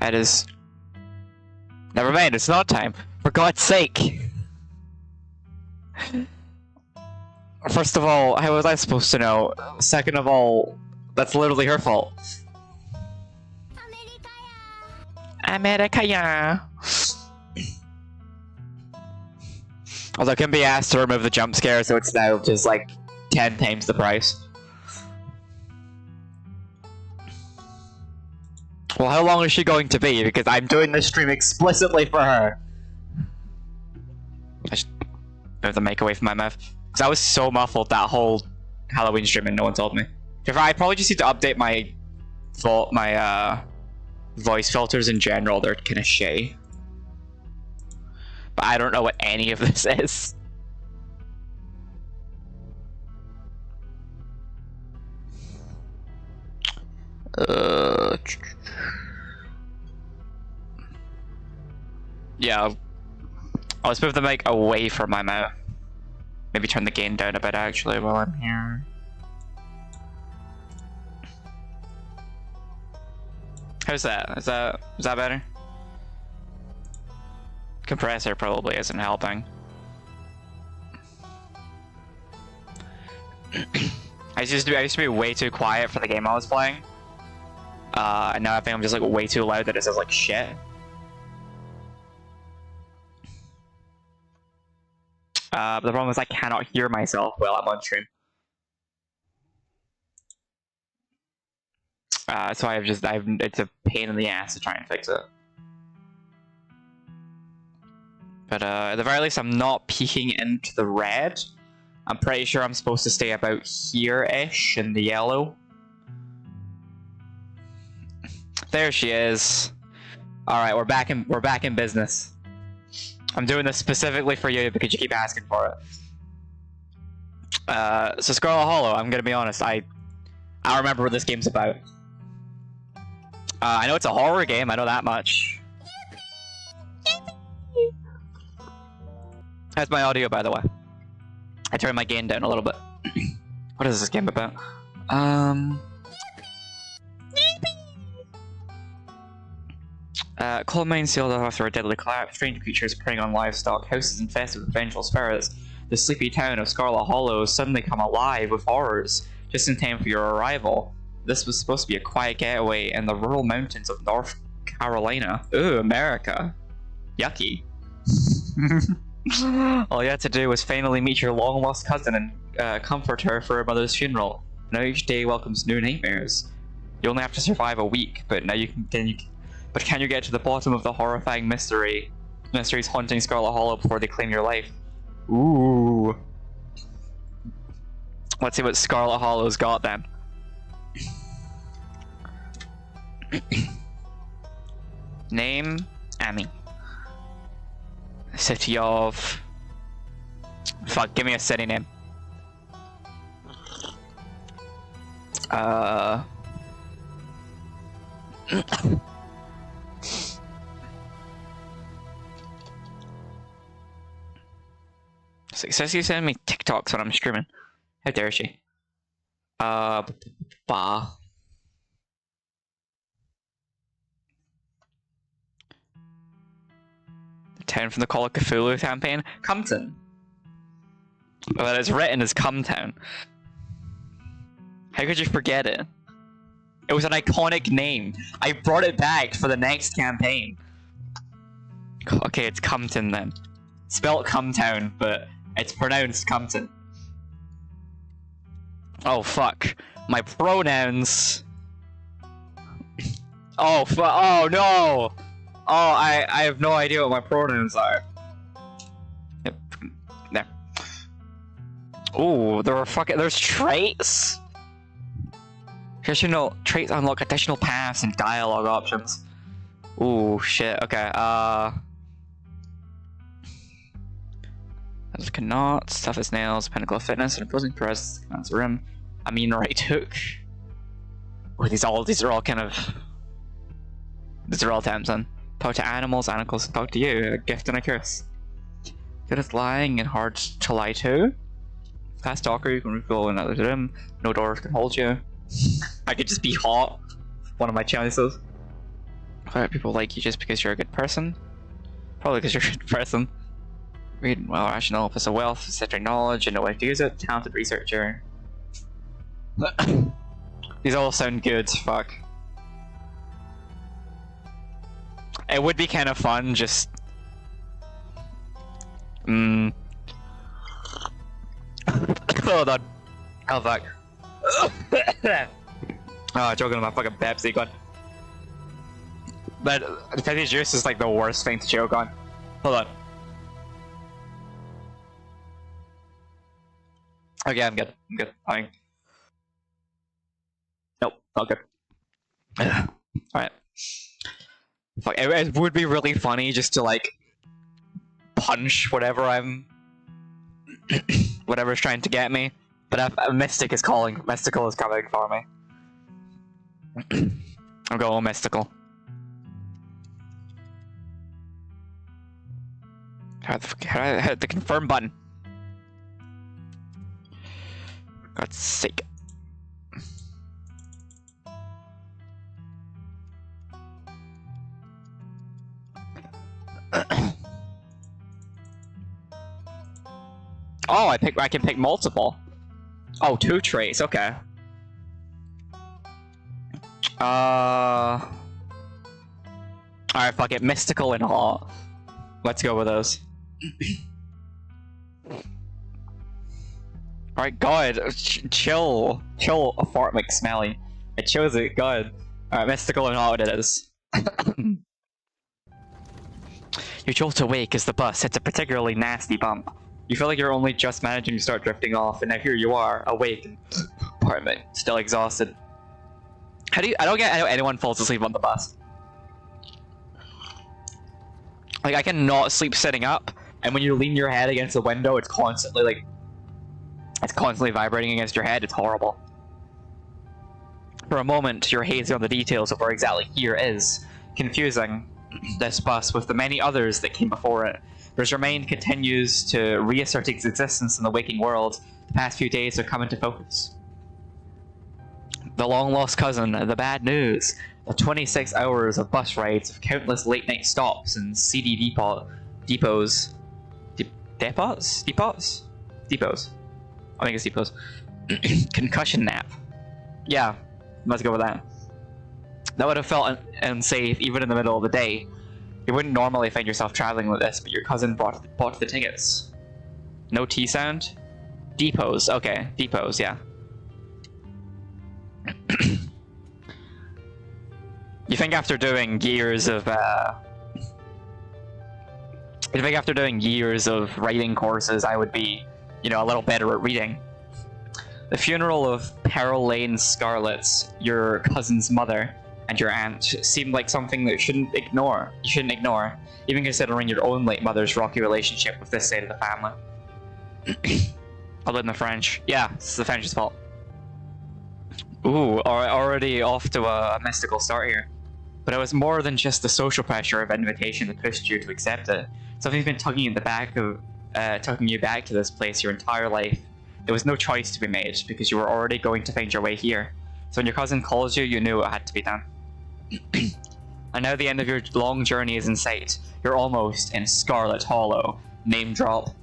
It is. Never mind, it's not time. For God's sake! First of all, how was I supposed to know? Second of all, that's literally her fault. America, yeah. Although I can be asked to remove the jump scare, so it's now just like 10 times the price. Well, how long is she going to be? Because I'm doing this stream explicitly for her. I should move the mic away from my mouth. Because I was so muffled that whole Halloween stream and no one told me. I probably just need to update my voice filters in general. They're kind of shitty. But I don't know what any of this is. Yeah, let's move the mic away from my mouth. Maybe turn the gain down a bit actually while I'm here. How's that? Is that better? Compressor probably isn't helping. I used to be way too quiet for the game I was playing. And now I think I'm just like way too loud that it says like shit. But the problem is I cannot hear myself while I'm on stream. So it's a pain in the ass to try and fix it. But at the very least I'm not peeking into the red. I'm pretty sure I'm supposed to stay about here-ish in the yellow. There she is. Alright, we're back in business. I'm doing this specifically for you because you keep asking for it. So Scarlet Hollow, I'm gonna be honest, I remember what this game's about. I know it's a horror game, I know that much. How's my audio, by the way? I turned my gain down a little bit. What is this game about? Coal mines sealed off after a deadly collapse. Strange creatures preying on livestock. Houses infested with vengeful spirits. The sleepy town of Scarlet Hollow has suddenly come alive with horrors, just in time for your arrival. This was supposed to be a quiet getaway in the rural mountains of North Carolina. Ooh, America. Yucky. All you had to do was finally meet your long-lost cousin and comfort her for her mother's funeral. Now each day welcomes new nightmares. You only have to survive a week, but now can you get to the bottom of the horrifying mysteries haunting Scarlet Hollow before they claim your life? Ooh. Let's see what Scarlet Hollow's got then. Name, Amy. City of... Fuck, give me a city name. Says you send me TikToks when I'm streaming. How dare she? Bah. The town from the Call of Cthulhu campaign? Compton. Well, it's written as Cumtown. How could you forget it? It was an iconic name. I brought it back for the next campaign. Okay, it's Compton then. Spelt Cumtown, but it's pronounced Compton. Oh fuck. My pronouns. Oh oh no! Oh, I have no idea what my pronouns are. Yep. There. Ooh, there's traits? Additional traits unlock additional paths and dialogue options. Ooh, shit, okay, cannot, stuff his nails, pinnacle of fitness, and opposing press, commands a rim. I mean right hook. Oh, these are all kind of... These are all attempts then. Talk to animals talk to you, a gift and a curse. Good at lying and hard to lie to. Fast talker, you can recall another room. No doors can hold you. I could just be hot. One of my chances. Why do people like you just because you're a good person? Probably because you're a good person. Read well, rational, possess a wealth, centering knowledge, and know how to use it. Talented researcher. These all sound good. Fuck. It would be kind of fun, just. Hold on. Oh fuck. Oh, choking on my fucking Pepsi. Gone. But the Pepsi juice is like the worst thing to choke on. Hold on. Okay, I'm good. I'm good. Fine. Nope, not good. Alright. Fuck, it would be really funny just to like punch whatever I'm whatever's trying to get me. But a Mystic is calling. Mystical is coming for me. I'm going mystical. How do I hit the confirm button? For God's sake. Oh, I can pick multiple. Oh, 2 traits, okay. Alright, fuck it. Mystical and hot. Let's go with those. Alright, God. Chill. Chill. A fart makes smelly. It shows it. God. Alright, mystical and hot it is. You jolt awake as the bus hits a particularly nasty bump. You feel like you're only just managing to start drifting off, and now here you are, awake and pardon me, still exhausted. I don't get how anyone falls asleep on the bus. Like, I cannot sleep sitting up, and when you lean your head against the window, it's constantly like, it's constantly vibrating against your head. It's horrible. For a moment, you're hazy on the details of where exactly here is. Confusing. This bus, with the many others that came before it, whose remain continues to reassert its existence in the waking world. The past few days have come into focus. The long-lost cousin, the bad news, the 26 hours of bus rides of countless late-night stops and CD depots. Depots? I think it's depots. Concussion nap. Yeah, let's go with that. That would have felt unsafe even in the middle of the day. You wouldn't normally find yourself traveling with this, but your cousin bought the tickets. No T sound? Depots, okay. Depots, yeah. You think after doing years of writing courses, I would be, you know, a little better at reading. The funeral of Peril Lane Scarlet, your cousin's mother, and your aunt seemed like something that you shouldn't ignore, even considering your own late mother's rocky relationship with this side of the family. Other than the French. Yeah, it's the French's fault. Ooh, already off to a mystical start here. But it was more than just the social pressure of invitation that pushed you to accept it. Something's been tugging you back to this place your entire life. There was no choice to be made, because you were already going to find your way here. So when your cousin calls you, you knew it had to be done. And now the end of your long journey is in sight. You're almost in Scarlet Hollow. Name drop.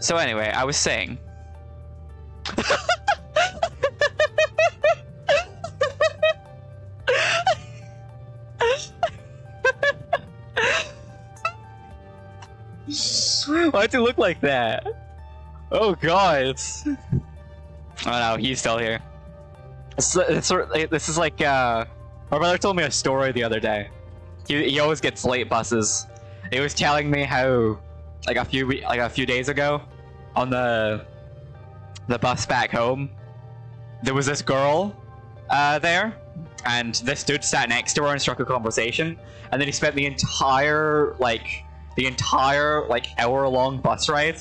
So anyway, I was saying... Why'd you look like that? Oh god. Oh no, he's still here. This is like, my brother told me a story the other day. He always gets late buses. He was telling me how, like a few days ago, on the bus back home, there was this girl there, and this dude sat next to her and struck a conversation, and then he spent the entire hour-long bus ride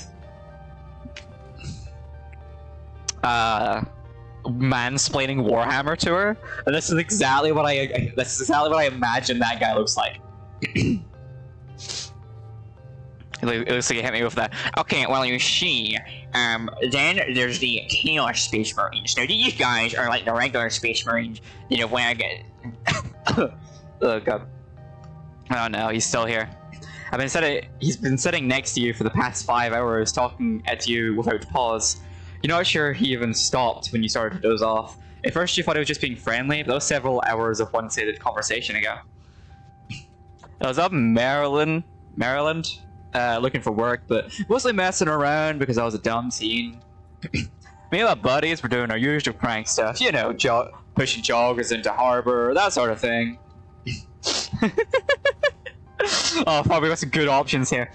mansplaining Warhammer to her, and this is exactly what I imagine that guy looks like. It looks like he hit me with that. Okay, well, you see, then there's the Chaos Space Marines. Now these guys are like the regular Space Marines, you know, when I get Oh god. Oh no, he's still here. He's been sitting next to you for the past 5 hours, talking at you without pause. You're not sure he even stopped when you started to doze off. At first you thought he was just being friendly, but that was several hours of one-sided conversation ago. I was up in Maryland, looking for work, but mostly messing around because I was a dumb teen. Me and my buddies were doing our usual prank stuff, you know, pushing joggers into harbor, that sort of thing. Oh, fuck, we got some good options here.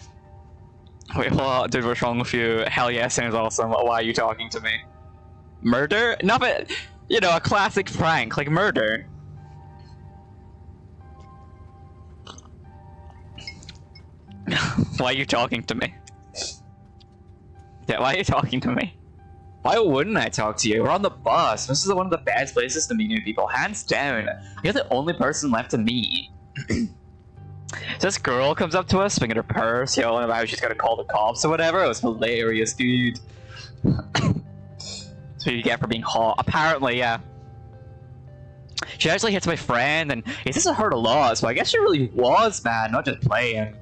Wait, what? Dude, what's wrong with you? Hell yeah, sounds awesome. Why are you talking to me? Murder? Nothing. You know, a classic prank, like murder. Why are you talking to me? Yeah, why are you talking to me? Why wouldn't I talk to you? We're on the bus. This is one of the best places to meet new people, hands down. You're the only person left to meet. So this girl comes up to us, swinging her purse, yelling about how she's gonna call the cops or whatever. It was hilarious, dude. That's what you get for being hot. Apparently, yeah. She actually hits my friend, and it doesn't hurt a lot, so I guess she really was mad, not just playing.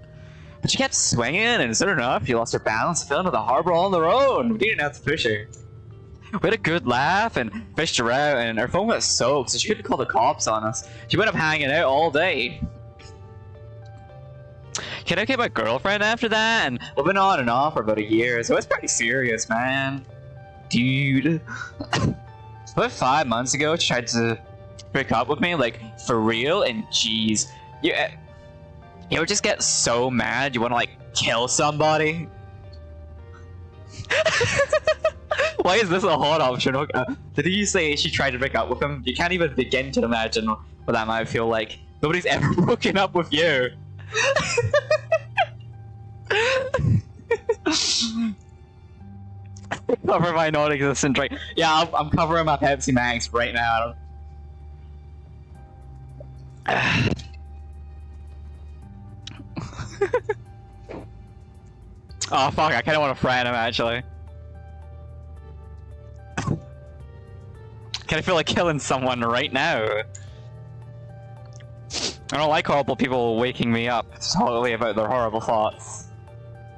But she kept swinging, and soon enough, she lost her balance and fell into the harbor all on her own. We didn't have to push her. We had a good laugh and fished her out, and her phone got soaked, so she couldn't call the cops on us. She went up hanging out all day. Can I get my girlfriend after that? And we've been on and off for about a year, so it's pretty serious, man. Dude. About 5 months ago, she tried to break up with me, like, for real, and jeez. You ever just get so mad you want to, like, kill somebody? Why is this a hot option? Did you say she tried to break up with him? You can't even begin to imagine what that might feel like. Nobody's ever broken up with you. Cover my non-existent drink. Yeah, I'm covering my Pepsi Max right now. Oh fuck, I kinda want to friend him actually. Kinda feel like killing someone right now. I don't like horrible people waking me up totally about their horrible thoughts.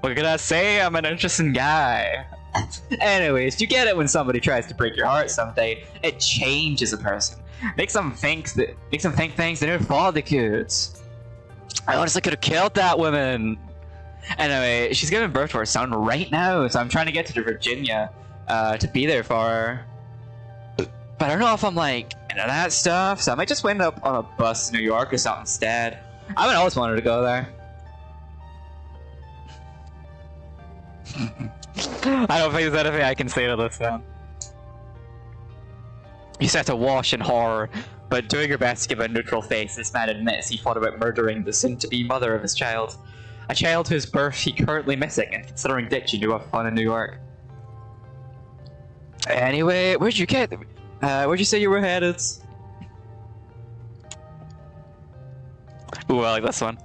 What can I say? I'm an interesting guy. Anyways, you get it when somebody tries to break your heart someday. It changes a person. Makes them think things they never thought they could. I honestly could have killed that woman. Anyway, she's giving birth to her son right now, so I'm trying to get to Virginia to be there for her. But I don't know if I'm like into that stuff, so I might just wind up on a bus to New York or something instead. I would always wanted to go there. I don't think there's anything I can say to this now. You set to wash in horror, but doing your best to give a neutral face, this man admits he thought about murdering the soon-to-be mother of his child. A child whose birth he currently missing, and considering ditching to have fun in New York. Anyway, where'd you say you were headed? Ooh, I like this one.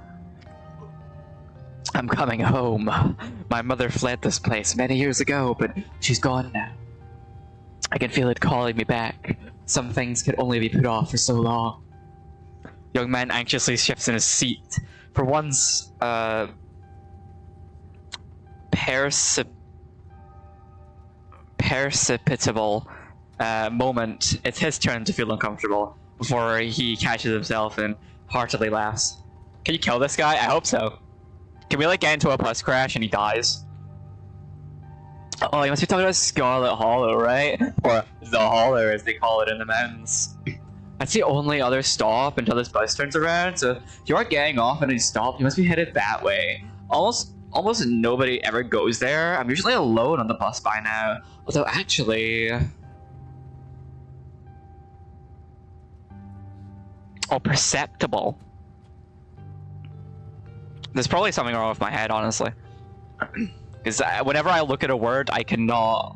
I'm coming home. My mother fled this place many years ago, but she's gone now. I can feel it calling me back. Some things can only be put off for so long. Young man anxiously shifts in his seat. For once, perceptible moment, it's his turn to feel uncomfortable before he catches himself and heartily laughs. Can you kill this guy? I hope so. Can we like get into a bus crash and he dies? Oh, you must be talking about Scarlet Hollow, right? Or the Hollow, as they call it in the mountains. That's the only other stop until this bus turns around, so if you are getting off and you stop, you must be headed that way. Almost nobody ever goes there. I'm usually alone on the bus by now. Although actually... Oh, perceptible. There's probably something wrong with my head, honestly. Because whenever I look at a word, I cannot...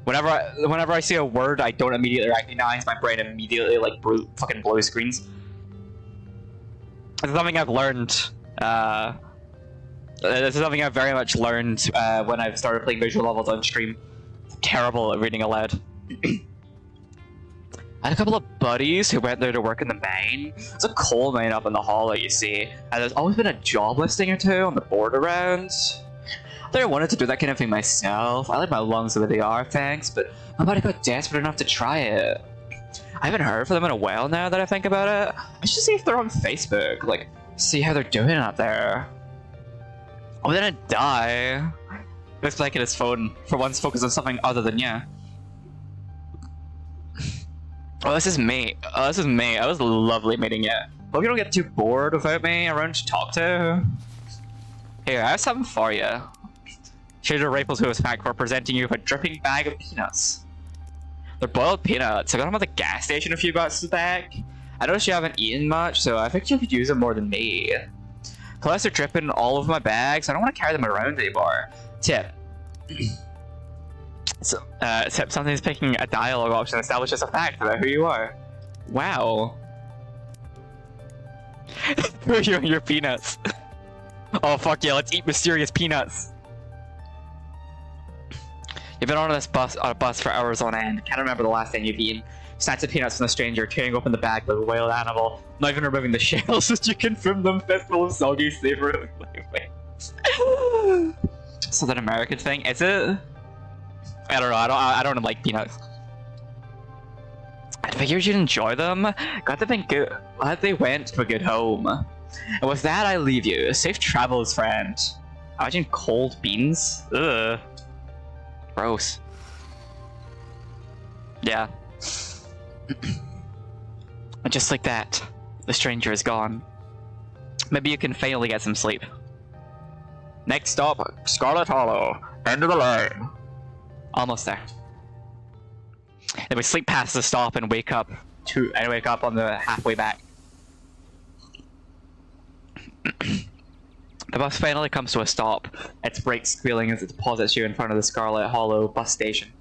Whenever I see a word I don't immediately recognize, my brain immediately, like, fucking blue screens. It's something I've learned, this is something I've very much learned, when I've started playing visual novels on stream. I'm terrible at reading aloud. I had a couple of buddies who went there to work in the mine. It's a coal mine up in the hollow, you see. And there's always been a job listing or two on the board around. I thought I wanted to do that kind of thing myself. I like my lungs the way they are, thanks, but nobody got desperate enough to try it. I haven't heard from them in a while now that I think about it. I should see if they're on Facebook, like, see how they're doing up there. Oh, then I die. Looks like his phone for once focus on something other than you. Oh, this is me. Oh, this is me. It was lovely meeting you. Hope you don't get too bored without me around to talk to. Here, I have something for you. Trader Raples, who was back for presenting you with a dripping bag of peanuts. They're boiled peanuts. I got them at the gas station a few bucks back. I noticed you haven't eaten much, so I think you could use them more than me. Plus, they're dripping all over my bags. I don't want to carry them around anymore. Tip. Tip, something's picking a dialogue option establishes a fact about who you are. Wow. Who are you and your peanuts? Oh fuck yeah, let's eat mysterious peanuts. You've been on a bus for hours on end. Can't remember the last thing you've eaten. Snacks of peanuts from the stranger, tearing open the bag like a wild animal. Not even removing the shells as you consume them, fistful of soggy, savory Something American thing, is it? I don't know. I don't like peanuts. I figured you'd enjoy them. Glad they went to a good home. And with that, I leave you. Safe travels, friend. Imagine cold beans. Ugh. Gross. Yeah. And just like that, the stranger is gone. Maybe you can finally get some sleep. Next stop, Scarlet Hollow. End of the line. Almost there. Then we sleep past the stop and wake up on the halfway back. The bus finally comes to a stop, its brakes squealing as it deposits you in front of the Scarlet Hollow bus station.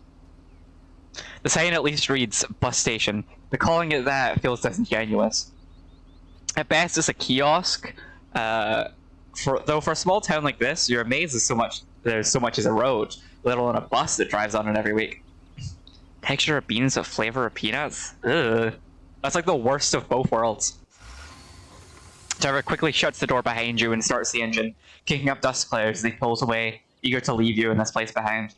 The sign at least reads bus station, but calling it that feels disingenuous. At best, it's a kiosk. Though for a small town like this, you're amazed there's so much as a road, let alone a bus that drives on it every week. Texture of beans with flavor of peanuts? Ugh. That's like the worst of both worlds. Driver quickly shuts the door behind you and starts the engine, kicking up dust clouds as he pulls away, eager to leave you in this place behind.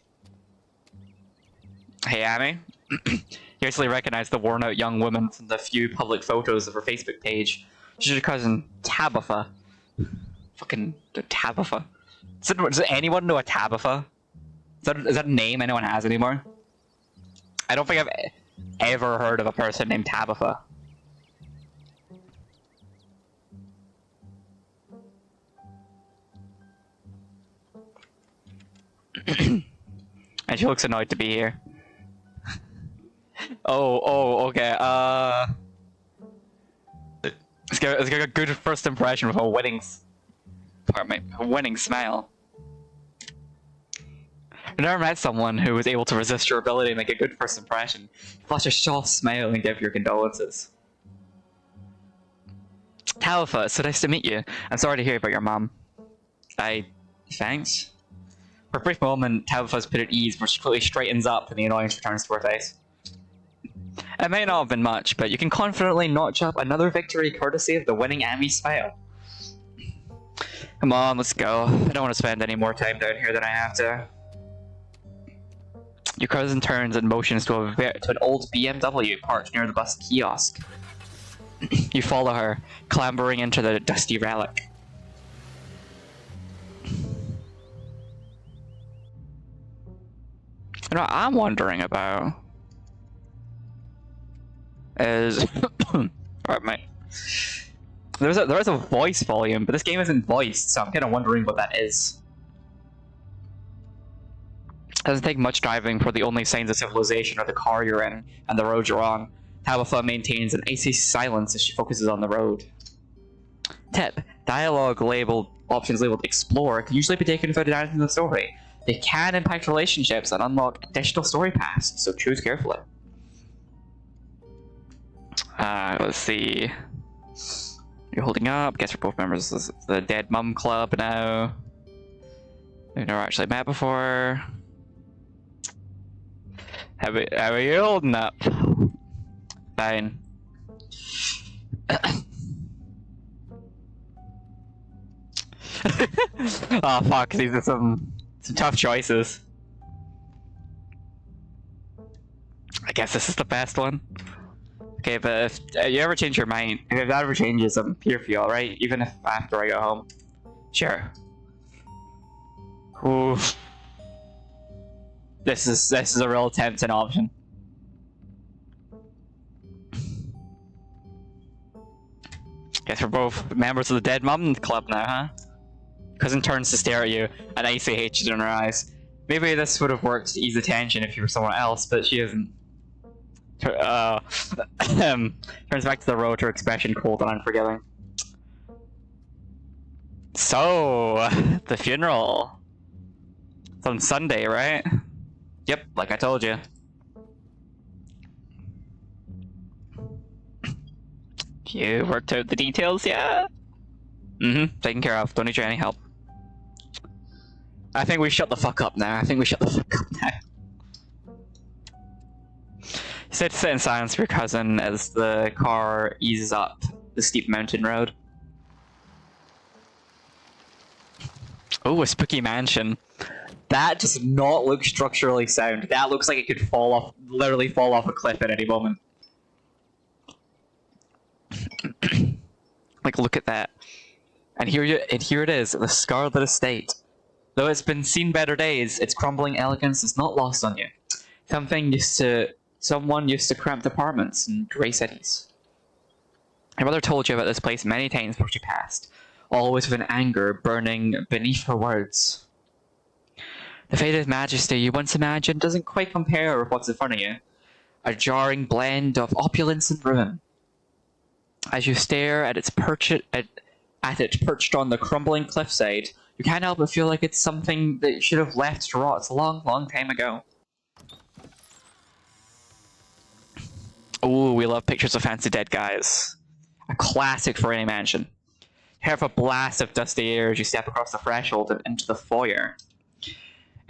Hey, Amy. You easily recognize the worn-out young woman from the few public photos of her Facebook page. She's your cousin, Tabitha. Fucking Tabitha. Does anyone know a Tabitha? Is that a name anyone has anymore? I don't think I've ever heard of a person named Tabitha. And she looks annoyed to be here. Okay, let's get a good first impression with a winning smile. I've never met someone who was able to resist your ability to make a good first impression. Flash a soft smile and give your condolences. Talitha, it's so nice to meet you. I'm sorry to hear about your mom. Thanks? For a brief moment, Tabitha's put at ease, but she quickly straightens up and the annoyance returns to her face. It may not have been much, but you can confidently notch up another victory courtesy of the winning Amy smile. Come on, let's go. I don't want to spend any more time down here than I have to. Your cousin turns and motions to an old BMW parked near the bus kiosk. You follow her, clambering into the dusty relic. You know what I'm wondering about is alright, mate. There's a voice volume, but this game isn't voiced, so I'm kind of wondering what that is. It doesn't take much driving for the only signs of civilization are the car you're in and the road you're on. Tabitha maintains an icy silence as she focuses on the road. Tip: dialogue options labeled Explore can usually be taken without adding to the story. They can impact relationships and unlock additional story paths, so choose carefully. Let's see. You're holding up. Guess we're both members of the Dead Mum Club now. We've never actually met before. How are you holding up? Fine. Oh fuck, these are some tough choices. I guess this is the best one. Okay, but if you ever change your mind, if that ever changes, I'm here for you, alright? Even if after I go home. Sure. Oof. This is a real tempting option. Guess we're both members of the Dead Mum Club now, huh? Cousin turns to stare at you, and icy hatred in her eyes. Maybe this would have worked to ease the tension if you were someone else, but she isn't. Turns back to the road, her expression cold and unforgiving. So, the funeral. It's on Sunday, right? Yep, like I told you. You worked out the details, yeah? Mm-hmm, taken care of. Don't need any help. I think we shut the fuck up now. You said to sit in silence for your cousin as the car eases up the steep mountain road. Oh, a spooky mansion. That does not look structurally sound. That looks like it could fall off, literally fall off a cliff at any moment. Like, look at that. And here it is, the Scarlet estate. Though it's been seen better days, its crumbling elegance is not lost on you. Someone used to cramped apartments in grey cities. My mother told you about this place many times before she passed, always with an anger burning beneath her words. The faded majesty you once imagined doesn't quite compare with what's in front of you. A jarring blend of opulence and ruin. As you stare at it perched on the crumbling cliffside, you can't help but feel like it's something that you should have left to rot a long, long time ago. Ooh, we love pictures of fancy dead guys. A classic for any mansion. You have a blast of dusty air as you step across the threshold and into the foyer.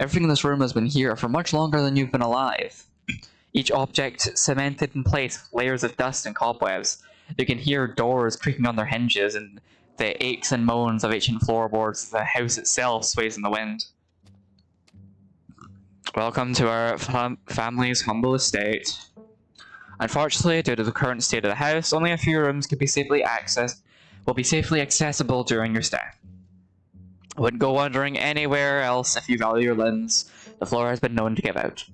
Everything in this room has been here for much longer than you've been alive. Each object cemented in place with layers of dust and cobwebs. You can hear doors creaking on their hinges and the aches and moans of ancient floorboards as the house itself sways in the wind. Welcome to our family's humble estate. Unfortunately, due to the current state of the house, only a few rooms will be safely accessible during your stay. I wouldn't go wandering anywhere else if you value your limbs. The floor has been known to give out.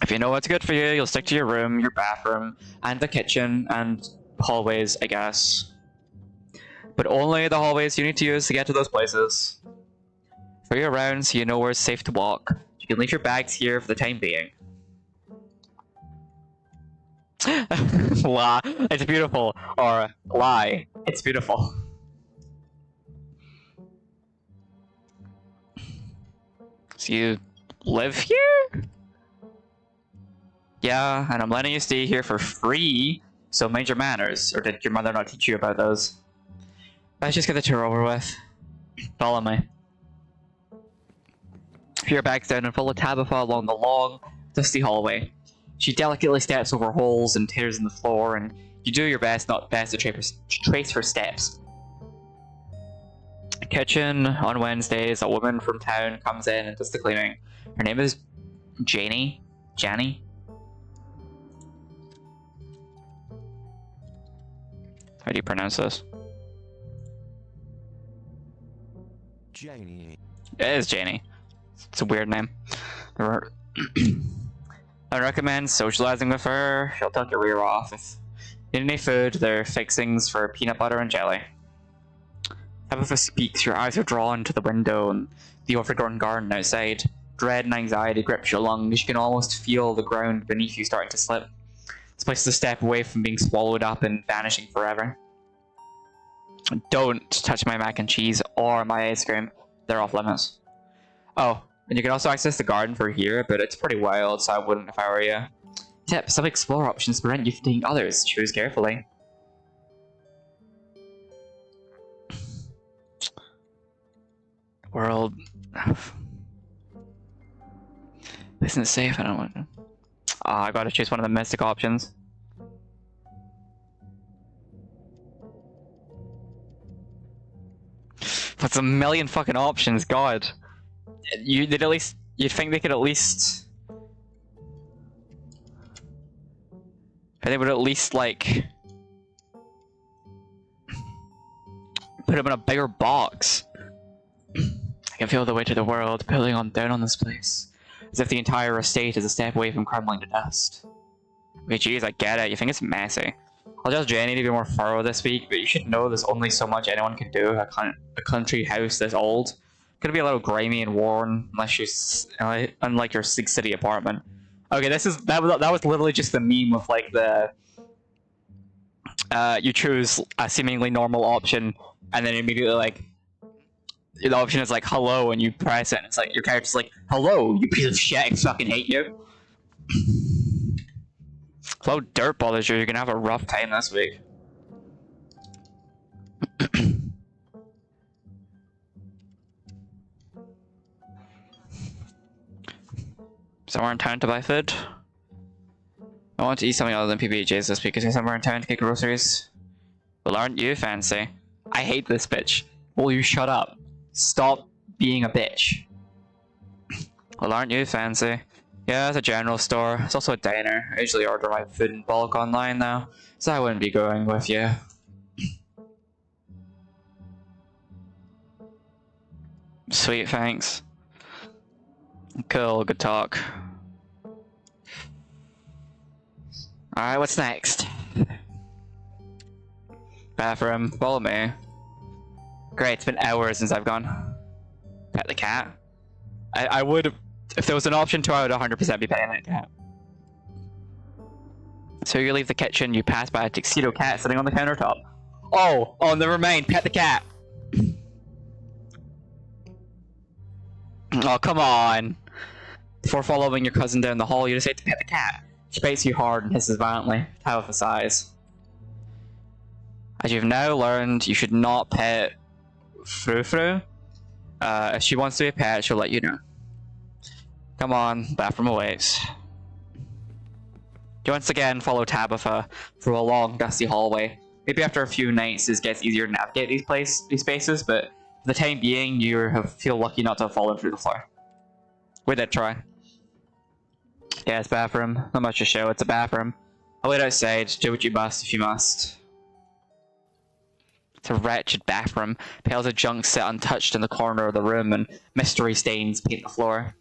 If you know what's good for you, you'll stick to your room, your bathroom, and the kitchen, and hallways, I guess. But only the hallways you need to use to get to those places. For your rounds, you know where it's safe to walk. You can leave your bags here for the time being. Lie, it's beautiful. Or lie, it's beautiful. So you live here? Yeah, and I'm letting you stay here for free, so mind your manners. Or did your mother not teach you about those? Let's just get the tour over with. Follow me. Your bag's down and follow Tabitha along the long, dusty hallway. She delicately steps over holes and tears in the floor, and you do your best to trace her steps. Kitchen, on Wednesdays, a woman from town comes in and does the cleaning. Her name is Janie? Janny? How do you pronounce this? Janie. It is Janie. It's a weird name. I recommend socializing with her. She'll tuck your ear off. If you need any food, there are fixings for peanut butter and jelly. Tabitha speaks, your eyes are drawn to the window and the overgrown garden outside. Dread and anxiety grips your lungs. You can almost feel the ground beneath you starting to slip. This place is a step away from being swallowed up and vanishing forever. Don't touch my mac and cheese or my ice cream. They're off limits. Oh, and you can also access the garden for here, but it's pretty wild, so I wouldn't if I were you. Tip, some explore options prevent you from taking others. Choose carefully. World... Isn't it safe? I don't want to... I gotta choose one of the mystic options. That's a million fucking options, god. You'd think they could at least... They would at least, like... put them in a bigger box. I can feel the weight of the world pulling on down on this place. As if the entire estate is a step away from crumbling to dust. Okay, geez, I get it. You think it's messy. I'll just Jenny to be more thorough this week, but you should know there's only so much anyone can do. A country house this old. Gonna be a little grimy and worn, unless you, unlike your big city apartment. Okay, that was literally just the meme with like the you choose a seemingly normal option, and then immediately like the option is like hello, and you press it, and it's like your character's like hello, you piece of shit, I fucking hate you. If low dirt bothers you, you're gonna have a rough time this week. Somewhere in town to buy food. I want to eat something other than PBJs this week. Is there somewhere in town to get groceries? Well, aren't you fancy? I hate this bitch. Will you shut up? Stop being a bitch. Well, aren't you fancy? Yeah, it's a general store. It's also a diner. I usually order my food in bulk online now, so I wouldn't be going with you. Sweet, thanks. Cool, good talk. Alright, what's next? Bathroom, follow me. Great, it's been hours since I've gone. Pet the cat? I would, if there was an option to, I would 100% be petting that cat. So you leave the kitchen, you pass by a tuxedo cat sitting on the countertop. Oh, never mind, pet the cat. Oh, come on. Before following your cousin down the hall, you decide to pet the cat. She bites you hard and hisses violently, towel with sighs. As you've now learned, you should not pet Frou-Frou. If she wants to be a pet, she'll let you know. Come on, bathroom awaits. You once again follow Tabitha through a long, dusty hallway. Maybe after a few nights, it gets easier to navigate these spaces, but for the time being, you feel lucky not to have fallen through the floor. We did try. Yeah, it's bathroom. Not much to show, it's a bathroom. I'll wait outside, do what you must if you must. It's a wretched bathroom. Pails of junk sit untouched in the corner of the room, and mystery stains paint the floor.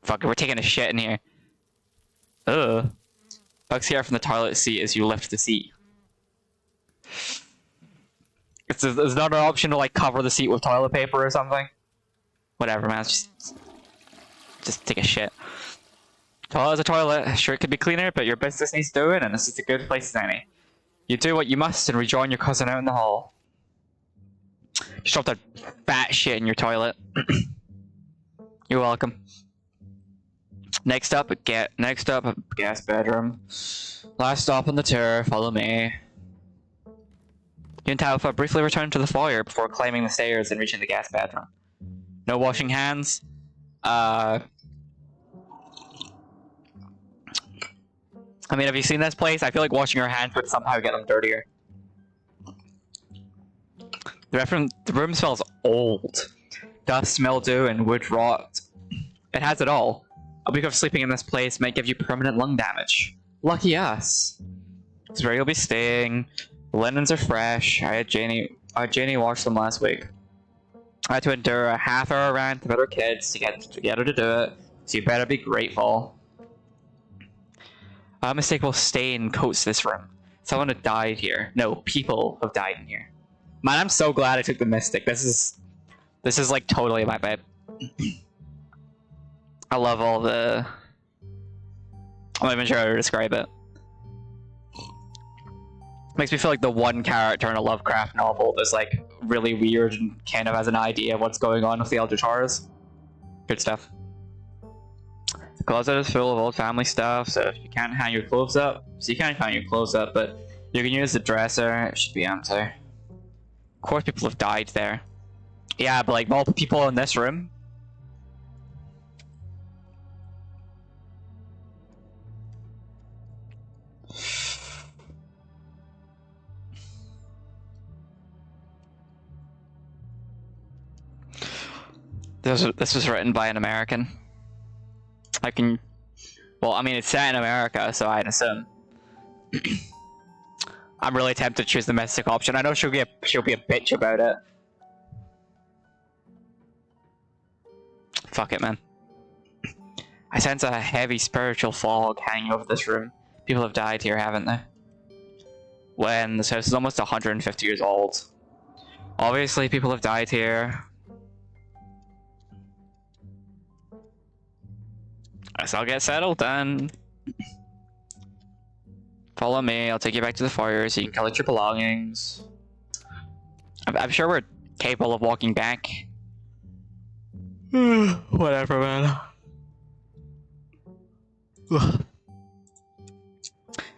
Fuck, we're taking a shit in here. Ugh. Bugs here from the toilet seat as you lift the seat. There's not an option to like cover the seat with toilet paper or something. Whatever, man. Just take a shit. Toilet is a toilet. Sure, it could be cleaner, but your business needs doing, and this is a good place as any. You do what you must and rejoin your cousin out in the hall. You dropped that fat shit in your toilet. You're welcome. Next up, a guest bedroom. Last stop on the tour. Follow me. You and Tabitha briefly return to the foyer before climbing the stairs and reaching the guest bedroom. No washing hands. I mean, have you seen this place? I feel like washing your hands would somehow get them dirtier. The room smells old. Dust, mildew, and wood rot. It has it all. A week of sleeping in this place might give you permanent lung damage. Lucky us. It's where you'll be staying. The linens are fresh. I had Janie wash them last week. I had to endure a half-hour rant about her kids to get her to do it, so you better be grateful. A unmistakable stain coats this room. Someone had died here. No, people have died in here. Man, I'm so glad I took the Mystic. This is like totally my vibe. I love all the... I'm not even sure how to describe it. Makes me feel like the one character in a Lovecraft novel that's like really weird and kind of has an idea of what's going on with the Eldritch Horrors. Good stuff. The closet is full of old family stuff, so if you can't hang your clothes up, but you can use the dresser. It should be empty. Of course people have died there. Yeah, but like multiple people in this room. This was written by an American. I can. Well, I mean, it's set in America, so I'd assume. I'm really tempted to choose the mystic option. I know she'll be a bitch about it. Fuck it, man. I sense a heavy spiritual fog hanging over this room. People have died here, haven't they? When this house is almost 150 years old. Obviously, people have died here. Guess I'll get settled then. Follow me, I'll take you back to the fire so you can collect your belongings. I'm sure we're capable of walking back. Whatever, man.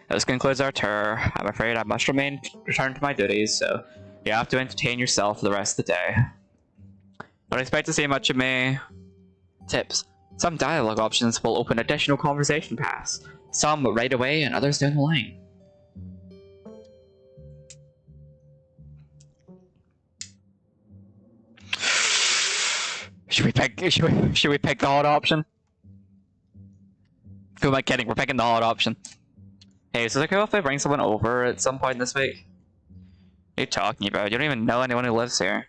This concludes our tour. I'm afraid I must return to my duties, so you have to entertain yourself for the rest of the day. Don't expect to see much of me. Tips. Some dialogue options will open additional conversation paths. Some right away and others down the line. Should we pick the hard option? Who am I kidding? We're picking the hard option. Hey, is it cool if I bring someone over at some point this week? What are you talking about? You don't even know anyone who lives here.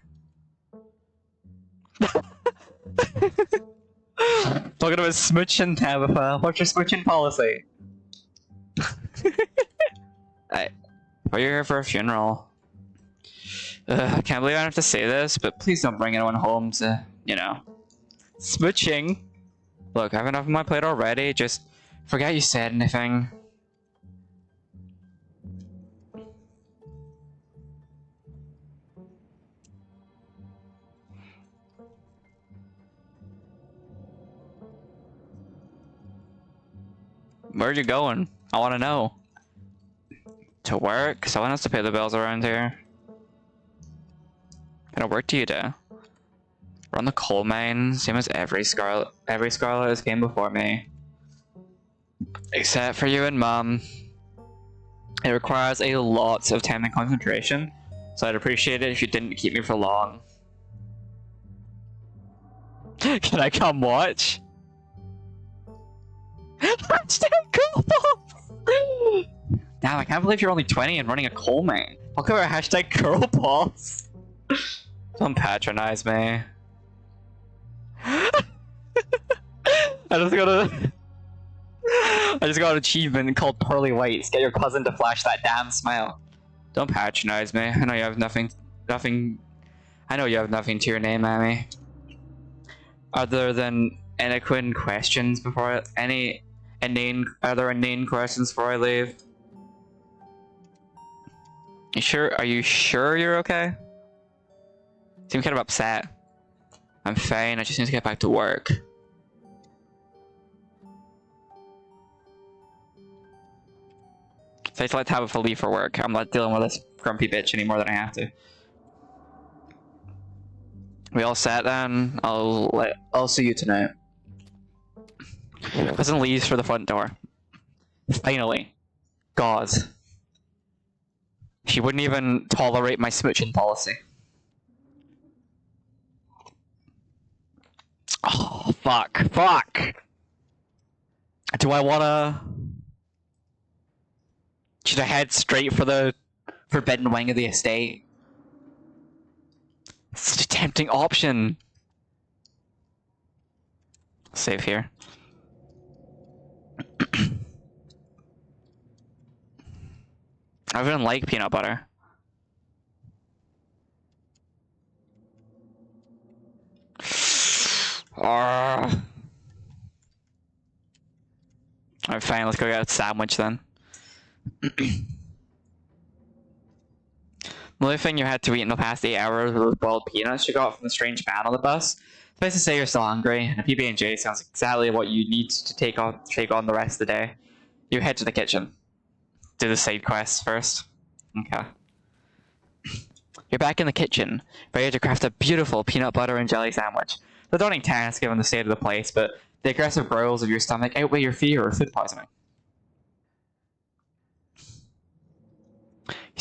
Talking about smooching, Tabitha. What's your smooching policy? Well, you're here for a funeral. I can't believe I have to say this, but please don't bring anyone home to, you know, smooching. Look, I have enough on my plate already. Just forget you said anything. Where are you going? I want to know. To work? Someone has to pay the bills around here. What kind of work do you do? Run the coal mine, same as every Scarlet has came before me. Except for you and Mom. It requires a lot of time and concentration, so I'd appreciate it if you didn't keep me for long. Can I come watch? Hashtag coal balls! Damn, I can't believe you're only 20 and running a coal mine. Talk about hashtag girl balls. Don't patronize me. I just got an achievement called Pearly Whites. Get your cousin to flash that damn smile. Don't patronize me. I know you have nothing. I know you have nothing to your name, Amy. Other than inadequate questions before are there inane questions before I leave? Are you sure you're okay? Seem kind of upset. I'm fine, I just need to get back to work. So I just let Tabitha leave for work. I'm not dealing with this grumpy bitch any more than I have to. We all sat then. I'll see you tonight. Cousin leaves for the front door. Finally. God. She wouldn't even tolerate my smooching policy. Oh, fuck. Do I wanna... Should I head straight for the forbidden wing of the estate? Such a tempting option. Save here. I wouldn't like peanut butter. Alright, fine, let's go get a sandwich then. The only thing you had to eat in the past 8 hours was those boiled peanuts you got from the strange man on the bus. Suffice to say you're still hungry, and a PB&J sounds exactly what you need to take on the rest of the day. You head to the kitchen. Do the side quests first. Okay. You're back in the kitchen, ready to craft a beautiful peanut butter and jelly sandwich. The daunting task given the state of the place, but the aggressive growls of your stomach outweigh your fear of food poisoning.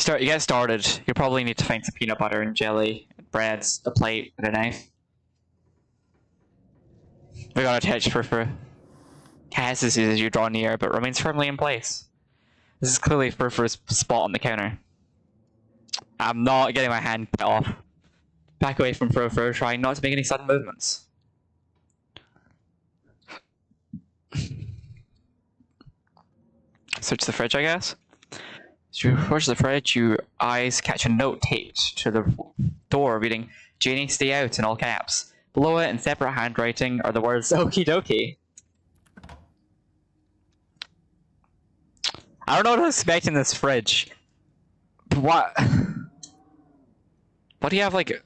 You get started. You'll probably need to find some peanut butter and jelly, breads, a plate, and a knife. We got attached for hesitancy as you draw near, but remains firmly in place. This is clearly Furfur's spot on the counter. I'm not getting my hand bit off. Back away from Furfur, trying not to make any sudden movements. Search the fridge, I guess. As you approach the fridge, your eyes catch a note taped to the door reading, "Janie, stay out," in all caps. Below it, in separate handwriting, are the words, "Okie dokie." I don't know what to expect in this fridge. But what? What do you have, like,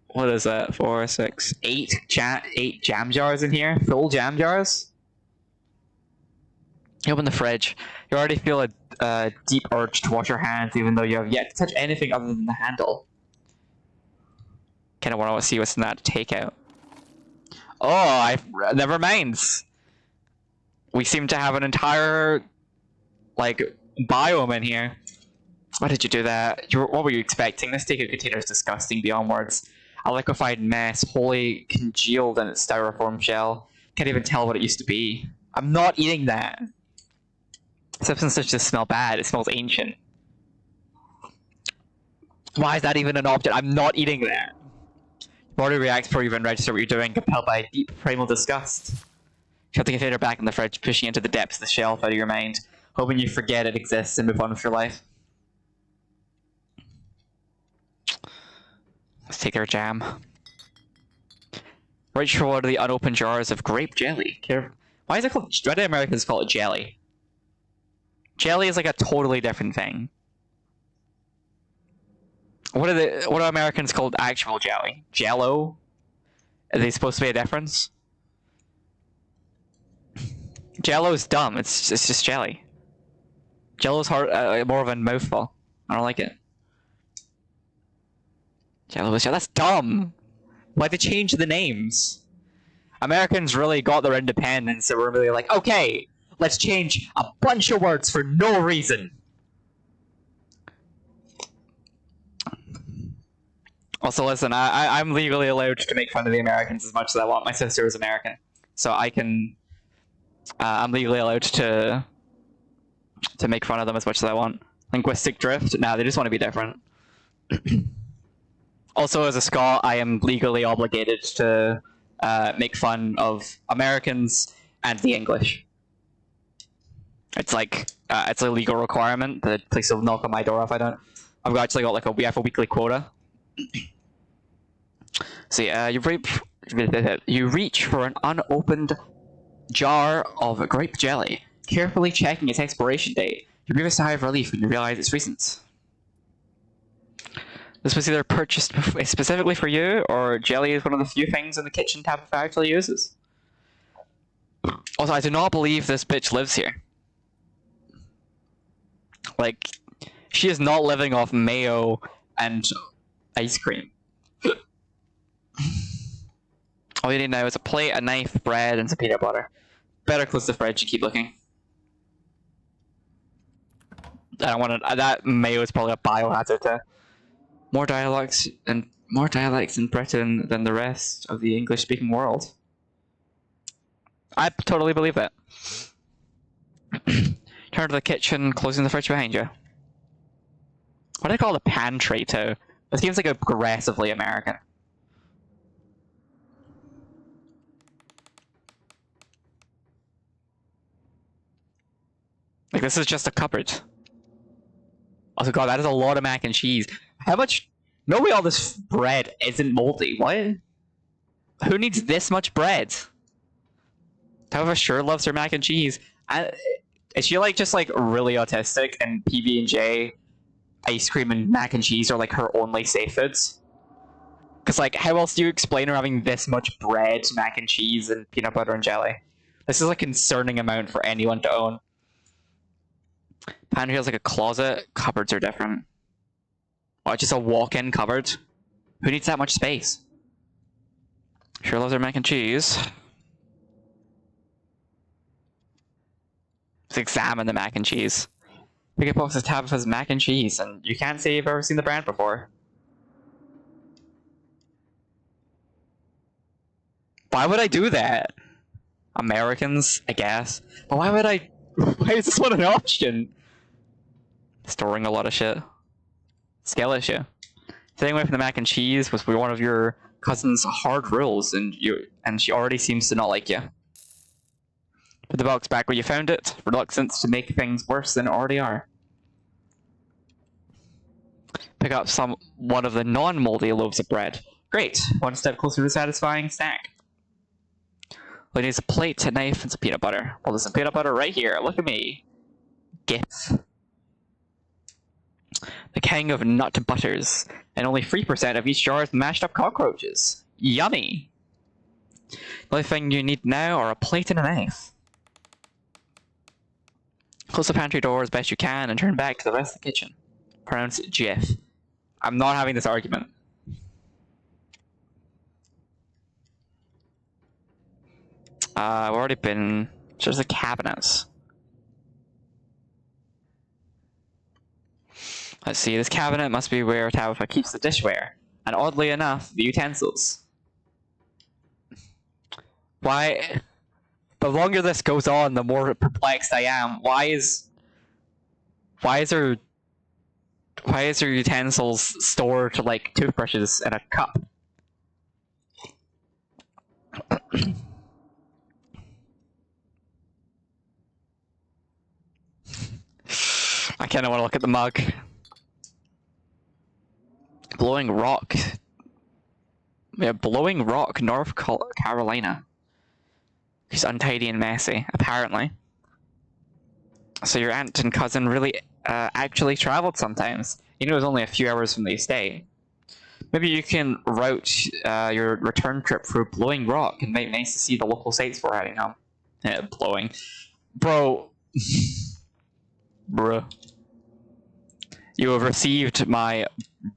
what is that? 4, 6, 8 jam jars in here? Full jam jars? You open the fridge. You already feel a deep urge to wash your hands, even though you have yet to touch anything other than the handle. Kind of want to see what's in that takeout. Oh, never mind. We seem to have an entire, like, biome in here. Why did you do that? What were you expecting? This takeout container is disgusting beyond words. A liquefied mess, wholly congealed in its styrofoam shell. Can't even tell what it used to be. I'm not eating that. Substances just smell bad. It smells ancient. Why is that even an object? I'm not eating that. Your body reacts before you even register what you're doing, compelled by a deep primal disgust. Shut the container back in the fridge, pushing into the depths of the shelf out of your mind, hoping you forget it exists and move on with your life. Let's take our jam. Reach for one of the unopened jars of grape jelly. Why is it called? Why do Americans call it jelly? Jelly is like a totally different thing. What are Americans called actual jelly? Jello? Are they supposed to be a difference? Jello's dumb. It's just jelly. Jello's hard, more of a mouthful. I don't like it. Jello is jelly. That's dumb. Why'd they change the names? Americans really got their independence, so we're really like, okay, let's change a bunch of words for no reason. Also, listen, I'm legally allowed to make fun of the Americans as much as I want. My sister is American, so I can. I'm legally allowed to make fun of them as much as I want. Linguistic drift? Nah, they just want to be different. Also, as a Scot, I am legally obligated to make fun of Americans and the English. It's like it's a legal requirement. The police will knock on my door if I don't. I've actually got like we have a weekly quota. So yeah, you reach for an unopened jar of grape jelly, carefully checking its expiration date. You breathe a sigh of relief when you realize it's recent. This was either purchased specifically for you, or jelly is one of the few things in the kitchen Tabitha actually uses. Also, I do not believe this bitch lives here. Like, she is not living off mayo and ice cream. All you need now is a plate, a knife, bread, and some peanut butter. Better close the fridge and keep looking. I don't want to. That mayo is probably a biohazard too. More dialects in Britain than the rest of the English-speaking world. I totally believe that. Turn to the kitchen, closing the fridge behind you. What do they call the pantry too? This seems like aggressively American. Like, this is just a cupboard. Also, God, that is a lot of mac and cheese. How much? No way all this bread isn't moldy. What? Who needs this much bread? However, sure loves her mac and cheese. Is she like just like really autistic and PB&J, ice cream and mac and cheese are like her only safe foods? Because like, how else do you explain her having this much bread, mac and cheese, and peanut butter and jelly? This is a concerning amount for anyone to own. Pantry has like a closet. Cupboards are different. Oh, just a walk-in cupboard. Who needs that much space? Sure loves their mac and cheese. Let's examine the mac and cheese. Pick up box of Tabitha's mac and cheese, and you can't say you've ever seen the brand before. Why would I do that? Americans, I guess. But why would I... Why is this one an option? Storing a lot of shit. Scale issue. Staying away from the mac and cheese was one of your cousin's hard rules, and she already seems to not like you. Put the box back where you found it. Reluctance to make things worse than already are. Pick up one of the non-moldy loaves of bread. Great. One step closer to a satisfying snack. Well, it needs a plate, a knife, and some peanut butter. Well, there's some peanut butter right here. Look at me. Gifts. The king of nut butters. And only 3% of each jar is mashed up cockroaches. Yummy. The only thing you need now are a plate and a knife. Close the pantry door as best you can and turn back to the rest of the kitchen. Pronounce Jeff. I'm not having this argument. I've already been... So there's the cabinets. Let's see, this cabinet must be where Tabitha keeps the dishware. And oddly enough, the utensils. Why... The longer this goes on, the more perplexed I am. Why is her utensils stored like toothbrushes in a cup? I kinda wanna look at the mug. Blowing Rock. Yeah, Blowing Rock, North Carolina. He's untidy and messy, apparently. So your aunt and cousin really actually traveled sometimes. You know, it was only a few hours from the estate. Maybe you can route your return trip through Blowing Rock and make it nice to see the local sights before heading home. Yeah, blowing. Bro. Bruh. You have received my